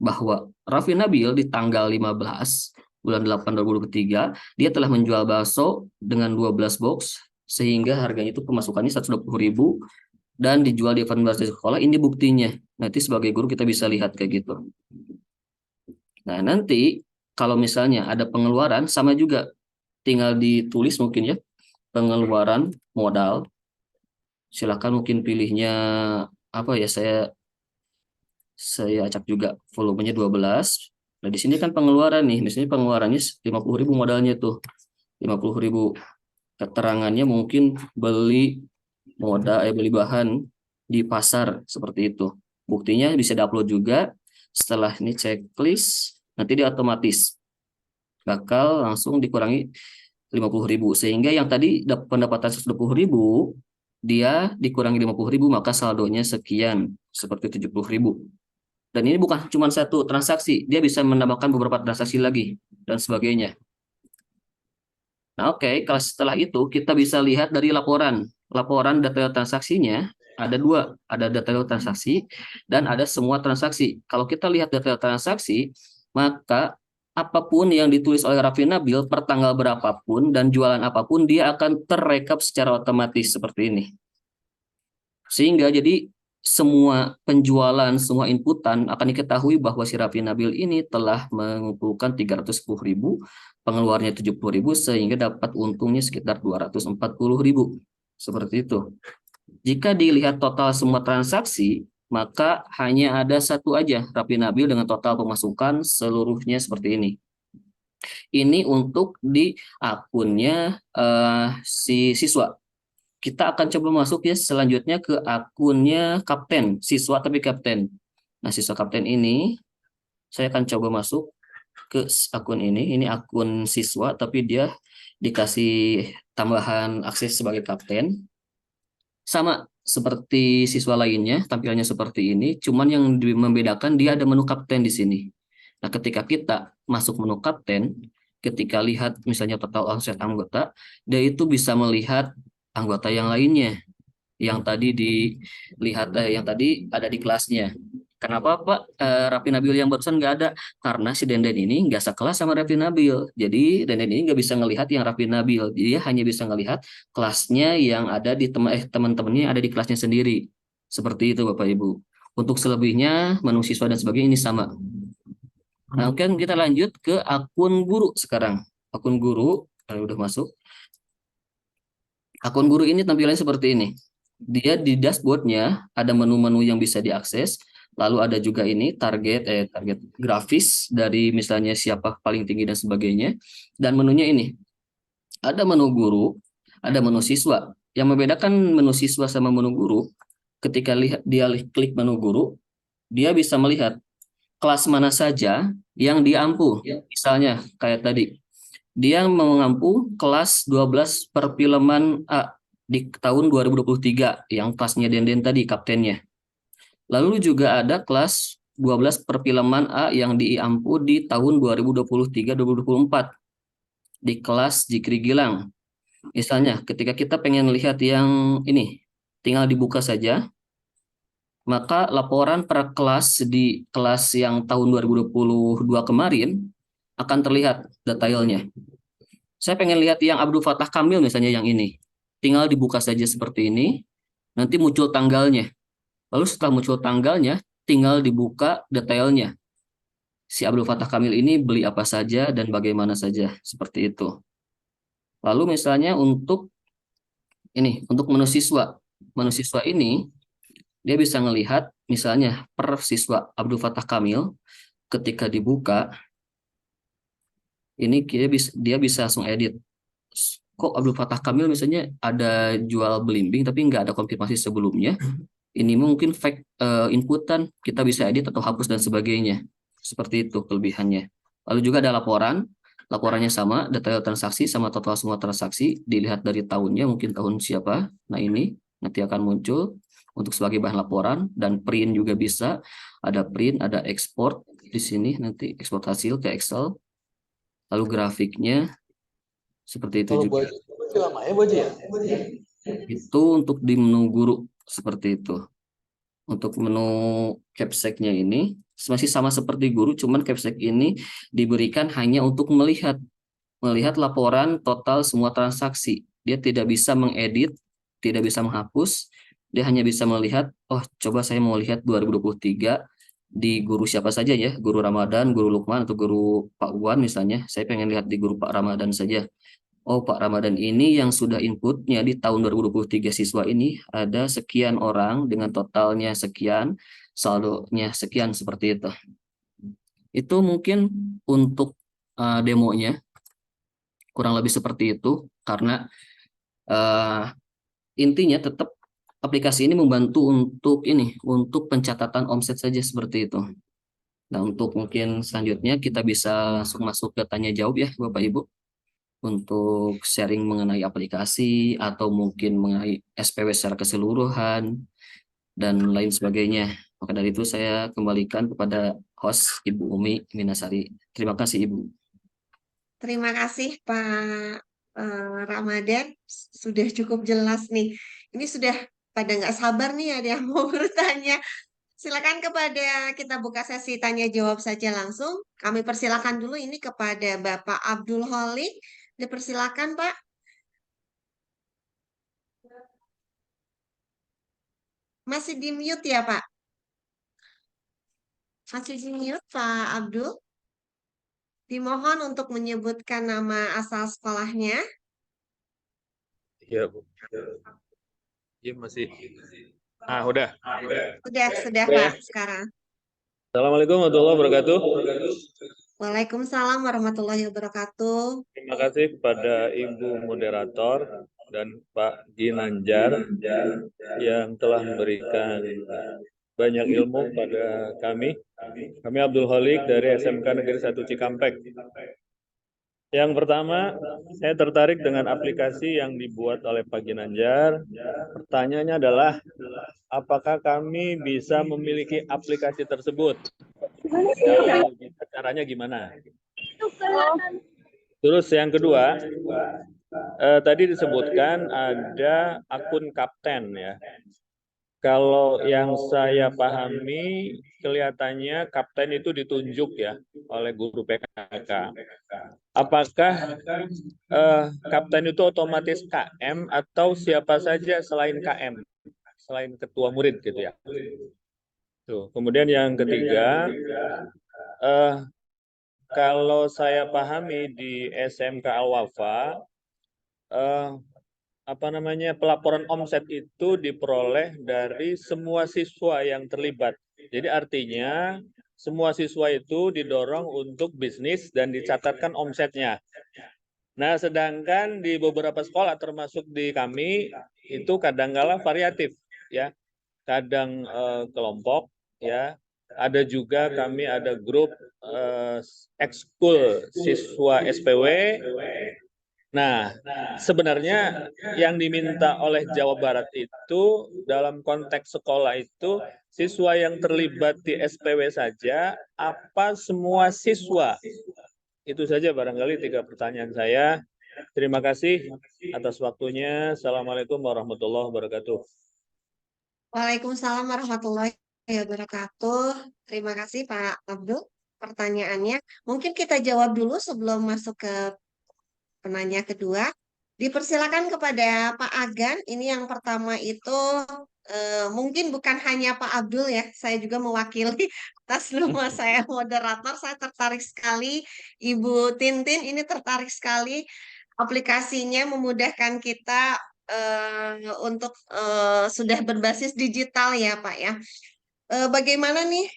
bahwa Raffi Nabil di tanggal 15 bulan 8 2023 dia telah menjual bakso dengan 12 box, sehingga harganya itu pemasukannya 120.000 dan dijual di event bazar sekolah. Ini buktinya. Nanti sebagai guru kita bisa lihat kayak gitu. Nah, nanti kalau misalnya ada pengeluaran, sama juga tinggal ditulis mungkin ya, pengeluaran modal. Silakan mungkin pilihnya apa ya, saya acak juga volumenya 12. Nah, di sini kan pengeluaran nih, misalnya pengeluarannya 50.000 modalnya tuh. 50.000. Keterangannya mungkin beli beli bahan di pasar seperti itu. Buktinya bisa diupload juga. Setelah ini checklist, nanti dia otomatis bakal langsung dikurangi 50.000, sehingga yang tadi pendapatan 120.000 dia dikurangi 50.000, maka saldonya sekian, seperti 70.000. Dan ini bukan cuma satu transaksi, dia bisa menambahkan beberapa transaksi lagi dan sebagainya. Nah, oke, kalau setelah itu kita bisa lihat dari laporan detail transaksinya. Ada dua, ada detail transaksi dan ada semua transaksi. Kalau kita lihat detail transaksi, maka apapun yang ditulis oleh Raffi Nabil per tanggal berapapun dan jualan apapun, dia akan terrekap secara otomatis seperti ini. Sehingga jadi semua penjualan, semua inputan akan diketahui bahwa si Raffi Nabil ini telah mengumpulkan 310.000, pengeluarnya 70.000, sehingga dapat untungnya sekitar 240.000. Seperti itu. Jika dilihat total semua transaksi, maka hanya ada satu aja Raffi Nabil dengan total pemasukan seluruhnya seperti ini. Ini untuk di akunnya si siswa. Kita akan coba masuk ya selanjutnya ke akunnya kapten, siswa tapi kapten. Nah, siswa kapten ini saya akan coba masuk ke akun ini akun siswa tapi dia dikasih tambahan akses sebagai kapten. Sama seperti siswa lainnya, tampilannya seperti ini, cuman yang membedakan dia ada menu kapten di sini. Nah, ketika kita masuk menu kapten, ketika lihat misalnya total omset anggota, dia itu bisa melihat anggota yang lainnya yang tadi dilihat yang tadi ada di kelasnya. Kenapa Pak Raffi Nabil yang barusan nggak ada? Karena si Denden ini nggak sekelas sama Raffi Nabil. Jadi Denden ini nggak bisa ngelihat yang Raffi Nabil. Dia hanya bisa ngelihat kelasnya yang ada di teman-temannya ada di kelasnya sendiri. Seperti itu Bapak Ibu. Untuk selebihnya menu siswa dan sebagainya ini sama. Nah, oke, kita lanjut ke akun guru sekarang. Akun guru udah masuk. Akun guru ini tampilannya seperti ini. Dia di dashboardnya ada menu-menu yang bisa diakses. Lalu ada juga ini target grafis dari misalnya siapa paling tinggi dan sebagainya. Dan menunya ini. Ada menu guru, ada menu siswa. Yang membedakan menu siswa sama menu guru, ketika dia klik menu guru, dia bisa melihat kelas mana saja yang dia ampuh. Misalnya kayak tadi, dia mengampu kelas 12 perfilman A di tahun 2023 yang kelasnya Denden tadi, kaptennya. Lalu juga ada kelas 12 perfilman A yang diampu di tahun 2023-2024 di kelas Jikri Gilang. Misalnya ketika kita pengen lihat yang ini, tinggal dibuka saja. Maka laporan per kelas di kelas yang tahun 2022 kemarin akan terlihat detailnya. Saya pengen lihat yang Abdul Fattah Kamil misalnya yang ini. Tinggal dibuka saja seperti ini, nanti muncul tanggalnya. Lalu setelah muncul tanggalnya, tinggal dibuka detailnya. Si Abdul Fattah Kamil ini beli apa saja dan bagaimana saja, seperti itu. Lalu misalnya untuk menu siswa. Menu siswa ini, dia bisa melihat misalnya per siswa Abdul Fattah Kamil, ketika dibuka, ini dia bisa langsung edit. Kok Abdul Fattah Kamil misalnya ada jual belimbing tapi nggak ada konfirmasi sebelumnya. Ini mungkin fake inputan, kita bisa edit atau hapus dan sebagainya. Seperti itu kelebihannya. Lalu juga ada laporannya sama, detail transaksi sama total semua transaksi, dilihat dari tahunnya, mungkin tahun siapa. Nah ini nanti akan muncul untuk sebagai bahan laporan, dan print juga bisa. Ada print, ada ekspor di sini, nanti ekspor hasil ke Excel. Lalu grafiknya, seperti itu juga. Itu untuk di menu guru. Seperti itu. Untuk menu capsec-nya ini masih sama seperti guru, cuman capsec ini diberikan hanya untuk melihat laporan total semua transaksi. Dia tidak bisa mengedit, tidak bisa menghapus, dia hanya bisa melihat, oh coba saya mau lihat 2023 di guru siapa saja ya, guru Ramadan, guru Lukman, atau guru Pak Wan misalnya. Saya pengen lihat di guru Pak Ramadan saja. Oh, Pak Ramadan ini yang sudah inputnya di tahun 2023 siswa ini ada sekian orang dengan totalnya sekian, saldonya sekian, seperti itu. Itu mungkin untuk demonya kurang lebih seperti itu, karena intinya tetap aplikasi ini membantu untuk pencatatan omset saja, seperti itu. Nah, untuk mungkin selanjutnya kita bisa langsung masuk ke tanya jawab ya Bapak Ibu, untuk sharing mengenai aplikasi atau mungkin mengenai SPW secara keseluruhan dan lain sebagainya. Maka dari itu saya kembalikan kepada host Ibu Umi Minasari. Terima kasih Ibu. Terima kasih Pak Ramadan, sudah cukup jelas nih. Ini sudah pada nggak sabar nih ada yang mau bertanya. Silakan kita buka sesi tanya jawab saja langsung. Kami persilakan dulu ini kepada Bapak Abdul Holik. Dipersilakan Pak. Masih di mute ya Pak? Masih di mute Pak Abdul? Dimohon untuk menyebutkan nama asal sekolahnya. Iya, Bu. Iya, masih. Udah. Sudah Oke. Pak sekarang. Assalamualaikum warahmatullahi wabarakatuh. Waalaikumsalam warahmatullahi wabarakatuh. Terima kasih kepada Ibu Moderator dan Pak Ginanjar yang telah memberikan banyak ilmu pada kami. Kami Abdul Holik dari SMK Negeri 1 Cikampek. Yang pertama, saya tertarik dengan aplikasi yang dibuat oleh Pak Ginanjar. Pertanyaannya adalah, apakah kami bisa memiliki aplikasi tersebut? Kalau bisa, caranya gimana? Terus yang kedua, tadi disebutkan ada akun kapten ya. Kalau yang saya pahami, kelihatannya kapten itu ditunjuk ya oleh guru PKK. Apakah kapten itu otomatis KM atau siapa saja selain KM, selain ketua murid gitu ya? Tuh. Kemudian yang ketiga, kalau saya pahami di SMK Al-Wafa, pelaporan omset itu diperoleh dari semua siswa yang terlibat. Jadi artinya semua siswa itu didorong untuk bisnis dan dicatatkan omsetnya. Nah, sedangkan di beberapa sekolah termasuk di kami itu kadang-kala variatif ya. Kadang kelompok ya. Ada juga kami ada grup ekskul siswa SPW. Nah, sebenarnya yang diminta oleh Jawa Barat itu dalam konteks sekolah itu siswa yang terlibat di SPW saja, apa semua siswa? Itu saja barangkali 3 pertanyaan saya. Terima kasih atas waktunya. Assalamualaikum warahmatullahi wabarakatuh. Waalaikumsalam warahmatullahi wabarakatuh. Terima kasih Pak Abdul pertanyaannya. Mungkin kita jawab dulu sebelum masuk ke penanya kedua. Dipersilakan kepada Pak Agan. Ini yang pertama itu mungkin bukan hanya Pak Abdul ya, saya juga mewakili atas nama saya moderator. Saya tertarik sekali, Ibu Tintin ini tertarik sekali aplikasinya memudahkan kita untuk sudah berbasis digital ya Pak ya. Bagaimana nih?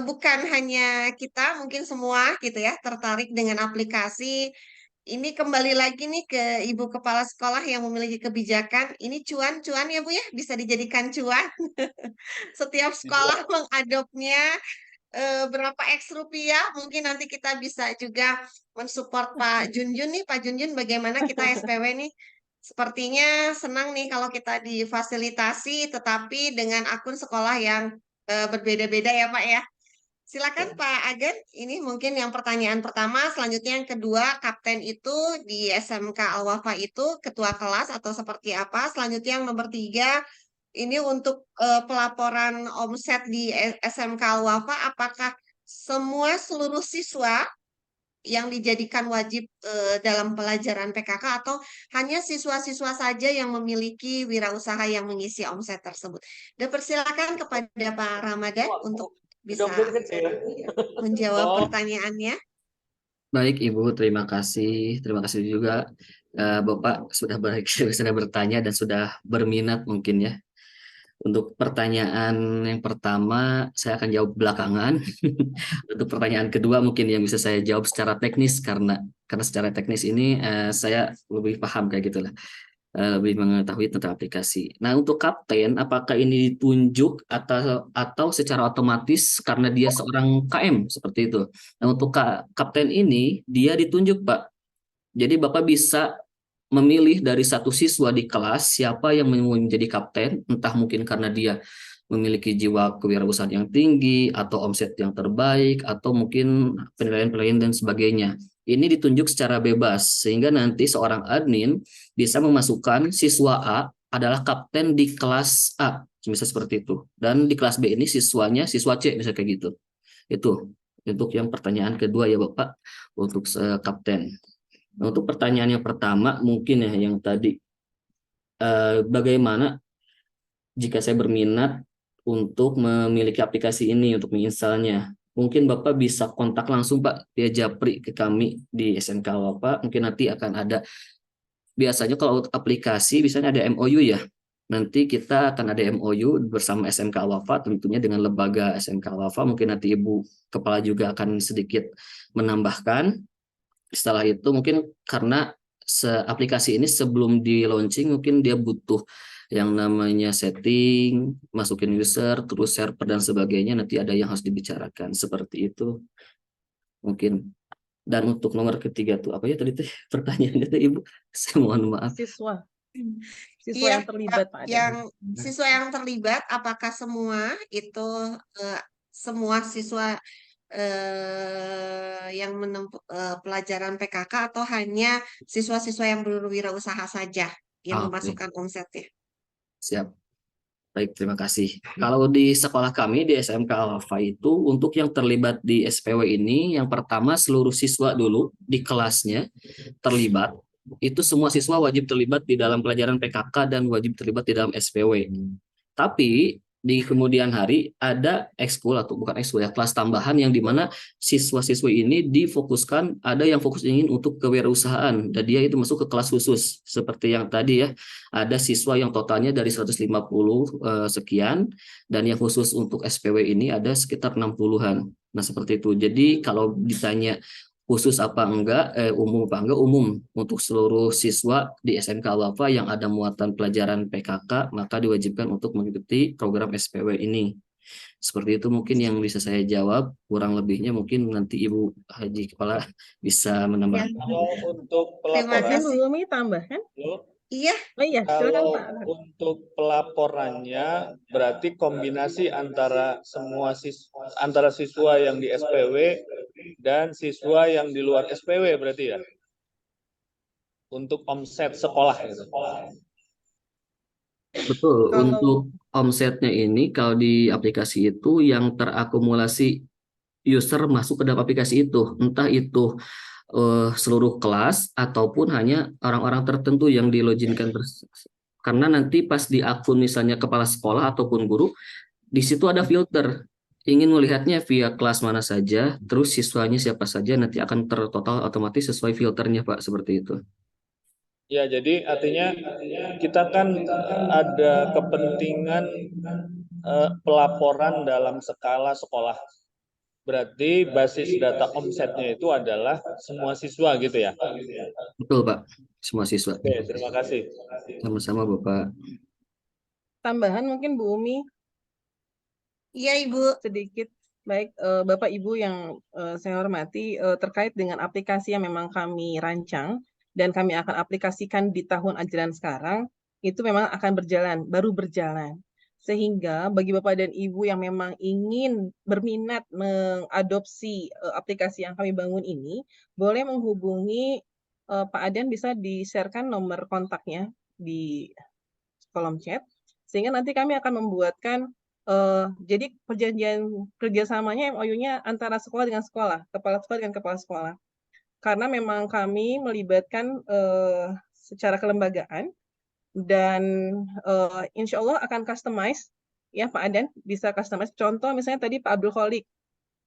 Bukan hanya kita, mungkin semua gitu ya tertarik dengan aplikasi. Ini kembali lagi nih ke Ibu Kepala Sekolah yang memiliki kebijakan. Ini cuan-cuan ya Bu ya, bisa dijadikan cuan. Setiap sekolah mengadopnya berapa X rupiah. Mungkin nanti kita bisa juga mensupport Pak Junjun nih. Pak Junjun bagaimana kita SPW nih? Sepertinya senang nih kalau kita difasilitasi tetapi dengan akun sekolah yang berbeda-beda ya Pak ya. Silakan Pak Agen, ini mungkin yang pertanyaan pertama, selanjutnya yang kedua, kapten itu di SMK Al-Wafa itu ketua kelas atau seperti apa? Selanjutnya yang nomor 3, ini untuk pelaporan omset di SMK Al-Wafa, apakah seluruh siswa yang dijadikan wajib dalam pelajaran PKK atau hanya siswa-siswa saja yang memiliki wirausaha yang mengisi omset tersebut? Dan persilakan kepada Pak Ramadan untuk bisa kecil. menjawab Oh. pertanyaannya. Baik Ibu, terima kasih. Terima kasih juga Bapak sudah sudah bertanya dan sudah berminat mungkin ya. Untuk pertanyaan yang pertama, saya akan jawab belakangan. Untuk pertanyaan kedua mungkin yang bisa saya jawab secara teknis karena secara teknis ini saya lebih paham kayak gitulah. Lebih mengetahui tentang aplikasi. Nah, untuk kapten, apakah ini ditunjuk atau secara otomatis karena dia seorang KM seperti itu? Nah, untuk kapten ini dia ditunjuk, Pak. Jadi Bapak bisa memilih dari satu siswa di kelas siapa yang mau menjadi kapten, entah mungkin karena dia memiliki jiwa kewirausahaan yang tinggi atau omset yang terbaik atau mungkin penilaian-penilaian dan sebagainya. Ini ditunjuk secara bebas sehingga nanti seorang admin bisa memasukkan siswa A adalah kapten di kelas A, bisa seperti itu. Dan di kelas B ini siswanya siswa C, bisa kayak gitu. Itu untuk yang pertanyaan kedua ya Bapak untuk kapten. Nah, untuk pertanyaan yang pertama mungkin ya yang tadi bagaimana jika saya berminat untuk memiliki aplikasi ini untuk menginstalnya. Mungkin Bapak bisa kontak langsung Pak via Japri ke kami di SMK Bapak. Mungkin nanti akan ada, biasanya kalau aplikasi biasanya ada MOU ya. Nanti kita akan ada MOU bersama SMK Wafa, tentunya dengan lembaga SMK Wafa. Mungkin nanti Ibu Kepala juga akan sedikit menambahkan. Setelah itu mungkin karena aplikasi ini sebelum di launching mungkin dia butuh yang namanya setting, masukin user, terus server dan sebagainya, nanti ada yang harus dibicarakan seperti itu mungkin. Dan untuk nomor ketiga tuh apa ya tadi tuh pertanyaannya tuh Ibu, saya mohon maaf. Siswa Iya, yang terlibat Pak Adan. yang siswa yang terlibat, apakah semua itu semua siswa yang menempuh pelajaran PKK atau hanya siswa-siswa yang berwirausaha saja yang Oke. memasukkan omsetnya? Siap. Baik, terima kasih. Kalau di sekolah kami di SMK Alfa itu untuk yang terlibat di SPW ini, yang pertama seluruh siswa dulu di kelasnya terlibat. Itu semua siswa wajib terlibat di dalam pelajaran PKK dan wajib terlibat di dalam SPW. Tapi di kemudian hari ada ekskul atau bukan ekskul ya, kelas tambahan yang dimana siswa-siswi ini difokuskan, ada yang fokus ingin untuk kewirausahaan dan dia itu masuk ke kelas khusus seperti yang tadi ya, ada siswa yang totalnya dari 150 sekian dan yang khusus untuk SPW ini ada sekitar 60-an. Nah seperti itu. Jadi kalau ditanya khusus apa enggak, umum apa enggak, umum untuk seluruh siswa di SMK Al-Wafa yang ada muatan pelajaran PKK, maka diwajibkan untuk mengikuti program SPW ini. Seperti itu mungkin yang bisa saya jawab, kurang lebihnya mungkin nanti Ibu Haji Kepala bisa menambahkan. Kalau untuk Terima pelaporan, kasih. Bu Umi tambahkan? Iya, Oh iya, silakan kalau Pak. untuk pelaporannya berarti kombinasi antara antara siswa yang di SPW dan siswa yang di luar SPW berarti ya? Untuk omset sekolah gitu. Betul, Kalau- untuk omsetnya ini kalau di aplikasi itu yang terakumulasi user masuk ke dalam aplikasi itu, entah itu seluruh kelas ataupun hanya orang-orang tertentu yang diloginkan. Karena nanti pas di akun misalnya kepala sekolah ataupun guru, di situ ada filter. Ingin melihatnya via kelas mana saja, terus siswanya siapa saja, nanti akan tertotal otomatis sesuai filternya Pak, seperti itu. Ya, jadi artinya kita kan ada kepentingan pelaporan dalam skala sekolah. Berarti basis data omsetnya itu adalah semua siswa gitu ya? Betul Pak, semua siswa. Oke, terima kasih. Sama-sama Bapak. Tambahan mungkin Bu Umi iya Ibu. sedikit. Baik, Bapak Ibu yang saya hormati, terkait dengan aplikasi yang memang kami rancang dan kami akan aplikasikan di tahun ajaran sekarang, itu memang akan baru berjalan. Sehingga bagi Bapak dan Ibu yang memang ingin berminat mengadopsi aplikasi yang kami bangun ini, boleh menghubungi Pak Adan, bisa di-sharekan nomor kontaknya di kolom chat, sehingga nanti kami akan membuatkan jadi perjanjian kerjasamanya MOU-nya antara sekolah dengan sekolah, kepala sekolah dengan kepala sekolah. Karena memang kami melibatkan secara kelembagaan dan insya Allah akan customize ya Pak Adan bisa customize. Contoh misalnya tadi Pak Abdul Kholik,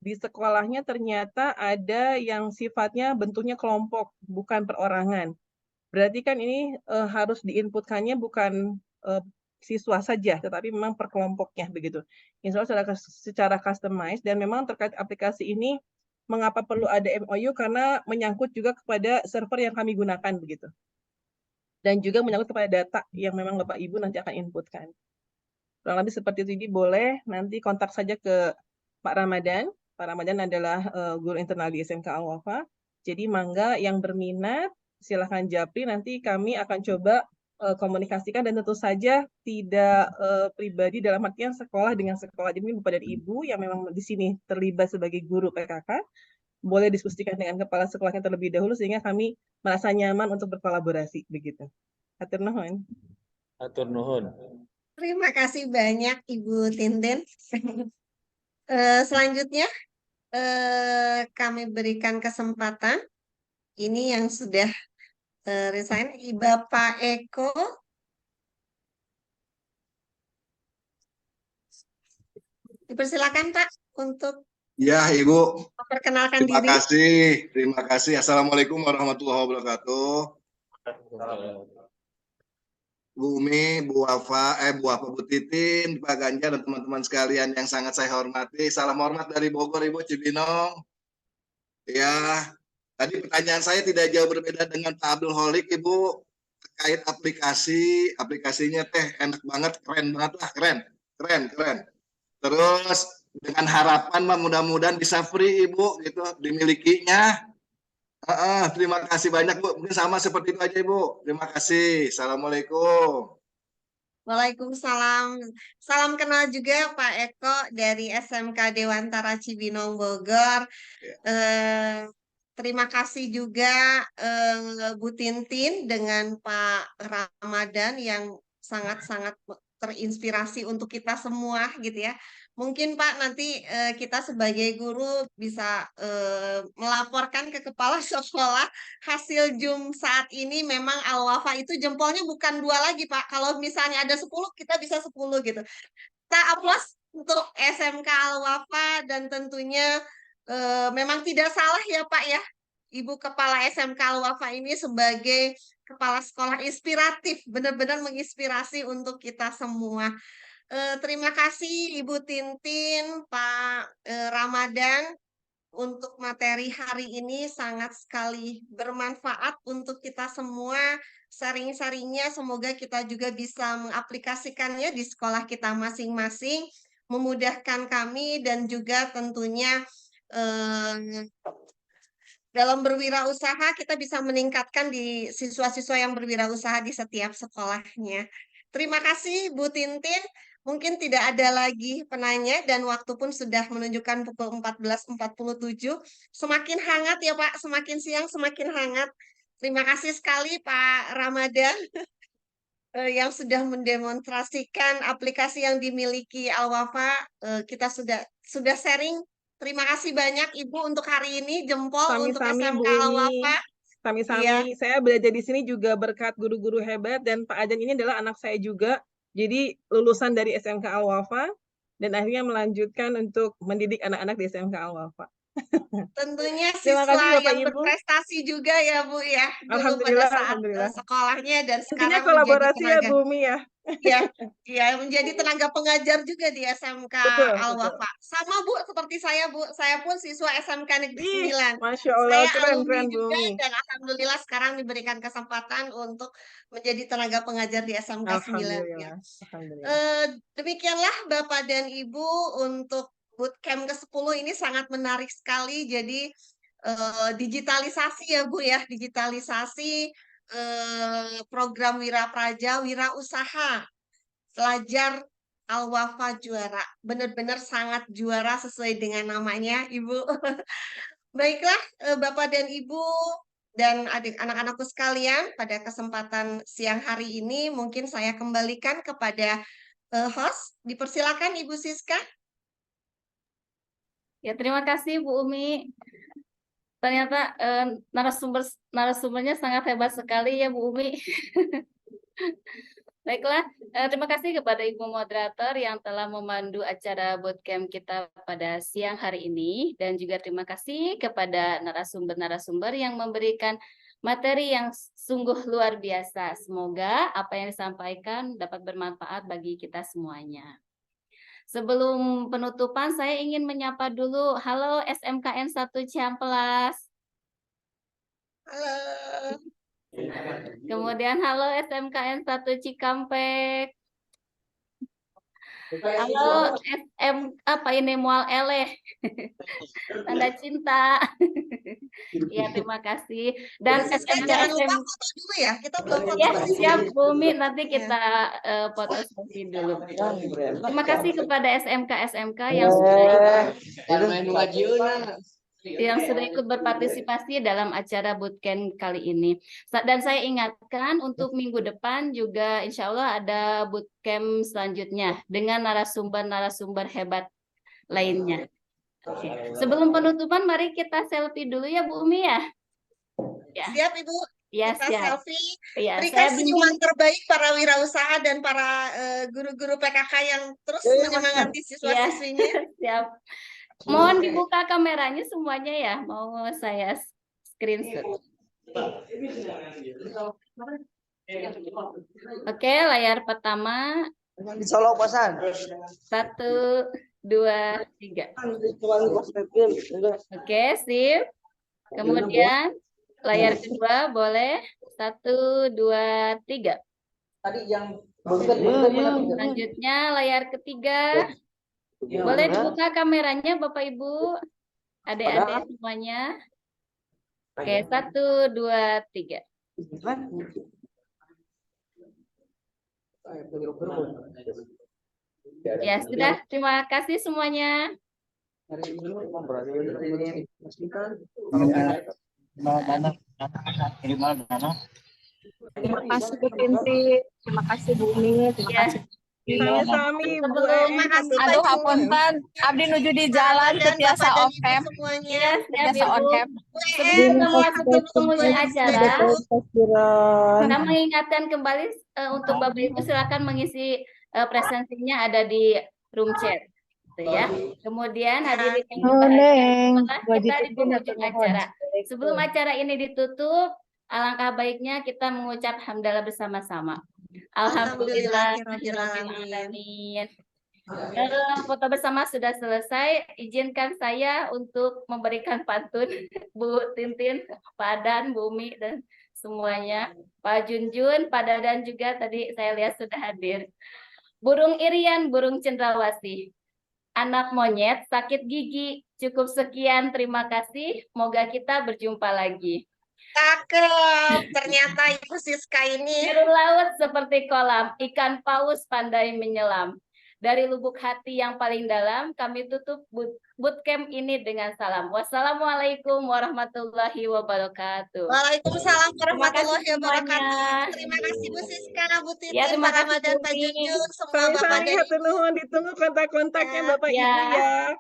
di sekolahnya ternyata ada yang sifatnya bentuknya kelompok, bukan perorangan. Berarti kan ini harus diinputkannya bukan siswa saja, tetapi memang per kelompoknya begitu. Insya Allah secara customize, dan memang terkait aplikasi ini, mengapa perlu ada MOU? Karena menyangkut juga kepada server yang kami gunakan begitu. Dan juga menyangkut kepada data yang memang Bapak Ibu nanti akan inputkan. Kurang lebih seperti itu, jadi boleh nanti kontak saja ke Pak Ramadan. Pak Ramadan adalah guru internal di SMK Al-Wafa. Jadi mangga yang berminat, silakan japri, nanti kami akan coba komunikasikan, dan tentu saja tidak pribadi dalam artian sekolah dengan sekolah. Jadi Bapak dan Ibu yang memang di sini terlibat sebagai guru PKK, boleh diskusikan dengan kepala sekolahnya terlebih dahulu sehingga kami merasa nyaman untuk berkolaborasi begitu. Hatur nuhun. Atur nuhun. Terima kasih banyak Ibu Tintin. Selanjutnya kami berikan kesempatan ini yang sudah resign, Bapak Eko. Dipersilakan Pak untuk Ya, Ibu. memperkenalkan Terima diri. kasih. Terima kasih. Assalamualaikum warahmatullahi wabarakatuh. Bu Umi, Bu Wafa, Bu Titin, Pak Ganjar, dan teman-teman sekalian yang sangat saya hormati. Salam hormat dari Bogor, Ibu Cibinong. Ya, tadi pertanyaan saya tidak jauh berbeda dengan Pak Abdul Kholik, Ibu. Terkait aplikasi, aplikasinya enak banget, keren banget lah, keren. Terus dengan harapan mudah-mudahan bisa free Ibu gitu dimilikinya. Terima kasih banyak Bu. Mungkin sama seperti itu aja Ibu. Terima kasih. Assalamualaikum. Waalaikumsalam. Salam kenal juga Pak Eko dari SMK Dewantara Cibinong Bogor. Terima kasih juga Bu Tintin dengan Pak Ramadan yang sangat-sangat terinspirasi untuk kita semua gitu ya. Mungkin Pak nanti kita sebagai guru bisa melaporkan ke kepala sekolah hasil Zoom saat ini. Memang Al-Wafa itu jempolnya bukan 2 lagi Pak. Kalau misalnya ada 10 kita bisa 10 gitu. Kita aplaus untuk SMK Al-Wafa, dan tentunya memang tidak salah ya Pak ya, Ibu Kepala SMK Al-Wafa ini sebagai kepala sekolah inspiratif, benar-benar menginspirasi untuk kita semua. Terima kasih Ibu Tintin, Pak Ramadan, untuk materi hari ini sangat sekali bermanfaat untuk kita semua. Sharing-sharingnya semoga kita juga bisa mengaplikasikannya di sekolah kita masing-masing, memudahkan kami dan juga tentunya dalam berwirausaha kita bisa meningkatkan di siswa-siswa yang berwirausaha di setiap sekolahnya. Terima kasih Bu Tintin. Mungkin tidak ada lagi penanya dan waktu pun sudah menunjukkan pukul 14.47. Semakin hangat ya Pak, semakin siang semakin hangat. Terima kasih sekali Pak Ramadan yang sudah mendemonstrasikan aplikasi yang dimiliki Al-Wafa. Kita sudah sharing. Terima kasih banyak Ibu untuk hari ini, jempol untuk Sami-sami Bu SMK Al-Wafa. Umi. Sami-sami. Iya. Saya belajar di sini juga berkat guru-guru hebat, dan Pak Adan ini adalah anak saya juga. Jadi lulusan dari SMK Al-Wafa dan akhirnya melanjutkan untuk mendidik anak-anak di SMK Al-Wafa. Tentunya Terima siswa kasih Bapak yang Ibu. berprestasi juga ya Bu ya, dulu pada Alhamdulillah, saat alhamdulillah. sekolahnya dan Intinya sekarang menjadi kolaborasi ya tenaga. Bu Umi ya. Ya, menjadi tenaga pengajar juga di SMK Betul. Al-Wafa. Sama Bu, seperti saya Bu, saya pun siswa SMK Negeri 9. Masya Allah, Saya keren alumni Bu juga Umi. dan alhamdulillah sekarang diberikan kesempatan untuk menjadi tenaga pengajar di SMK 9. Ya. Alhamdulillah. Demikianlah Bapak dan Ibu untuk bootcamp ke-10 ini sangat menarik sekali. Jadi digitalisasi ya Bu ya, digitalisasi program Wira Praja, Wirausaha, pelajar Al-Wafa juara. Benar-benar sangat juara sesuai dengan namanya, Ibu. Baiklah, Bapak dan Ibu dan anak-anakku sekalian, pada kesempatan siang hari ini mungkin saya kembalikan kepada host. Dipersilakan Ibu Siska. Ya, terima kasih Bu Umi. Ternyata narasumbernya sangat hebat sekali ya Bu Umi. Baiklah, terima kasih kepada Ibu Moderator yang telah memandu acara bootcamp kita pada siang hari ini, dan juga terima kasih kepada narasumber-narasumber yang memberikan materi yang sungguh luar biasa. Semoga apa yang disampaikan dapat bermanfaat bagi kita semuanya. Sebelum penutupan, saya ingin menyapa dulu. Halo SMKN 1 Ciamplas. Halo. Kemudian halo SMKN 1 Cikampek. Halo SM apa ini Mual Eleh. Tanda cinta. Ya, terima kasih. Dan SMK Jangan lupa foto dulu ya. Kita belum foto. Ya, siap Bumi, nanti kita foto selfie dulu. Terima kasih kepada SMK yang sudah ikut berpartisipasi dalam acara bootcamp kali ini. Dan saya ingatkan untuk minggu depan juga insya Allah ada bootcamp selanjutnya dengan narasumber-narasumber hebat lainnya. Oke. Sebelum penutupan, mari kita selfie dulu ya Bu Umi ya. Siap Ibu. Ya, kita siap. selfie. Ya, Berikan senyuman terbaik para wirausaha dan para guru-guru PKK yang terus menyemangati siswa-siswinya. Siap. Mohon dibuka kameranya semuanya ya, mau saya screenshot. Oke, layar pertama. Di Solo Pasan. 1, 2, 3. Oke, sip. Kemudian layar kedua boleh. 1, 2, 3. Tadi yang Selanjutnya layar ketiga. Boleh dibuka kameranya Bapak Ibu, adik-adik semuanya. Oke, 1, 2, 3. Ya, sudah. Terima kasih semuanya. Terima kasih Bu Tinti, terima kasih Bu Umi, terima kasih. Sami-sami Bu Aduh hapunten, abdi nuju di jalan teu tiasa off cam. Iya, Tiasa on cam. Sebelum kita masuk ke penghujung acara, kita mengingatkan kembali untuk Bapak Ibu silakan mengisi presensinya ada di room chat. Gitu ya. Kemudian hadirin yang berbahagia, kita di penghujung acara. Sebelum acara ini ditutup, alangkah baiknya kita mengucap hamdalah bersama-sama. Alhamdulillahirrahmanirrahim. Foto bersama sudah selesai. Izinkan saya untuk memberikan pantun Bu Tintin, Pak Adan, Bu Umi, dan semuanya. Pak Junjun, Pak Dadan juga tadi saya lihat sudah hadir. Burung irian, burung cendrawasih. Anak monyet sakit gigi. Cukup sekian, terima kasih. Moga kita berjumpa lagi. Cakep, ternyata Ibu Siska ini. Biru laut seperti kolam, ikan paus pandai menyelam. Dari lubuk hati yang paling dalam, kami tutup bootcamp ini dengan salam. Wassalamualaikum warahmatullahi wabarakatuh. Waalaikumsalam warahmatullahi wabarakatuh. Terima kasih Bu Siska, Bu Titin, Ya, terima Pak kasih, Ramadan, Bu Pak Umi. Junjun, semua Bapak Sami-sami dan hatur nuhun, ditunggu kontak-kontaknya Bapak Ya. Ibu ya.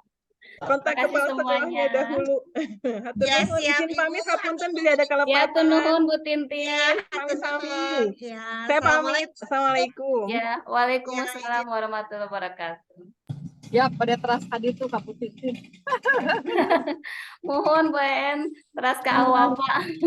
Kontak Terima kasih kepala sekolahnya semuanya. dahulu. Hatur Ya, nuhun, siap, izin Ibu. pamit hapunten Hatur bila ada Ya, kelewatan. tunuhun Bu Tintin. Sami-sami. Ya, Saya pamit. Assalamualaikum. Ya, waalaikumsalam warahmatullahi wabarakatuh. Ya, pada teras tadi tuh Kak Putih. Mohon Bu En, teras ke awal Pak.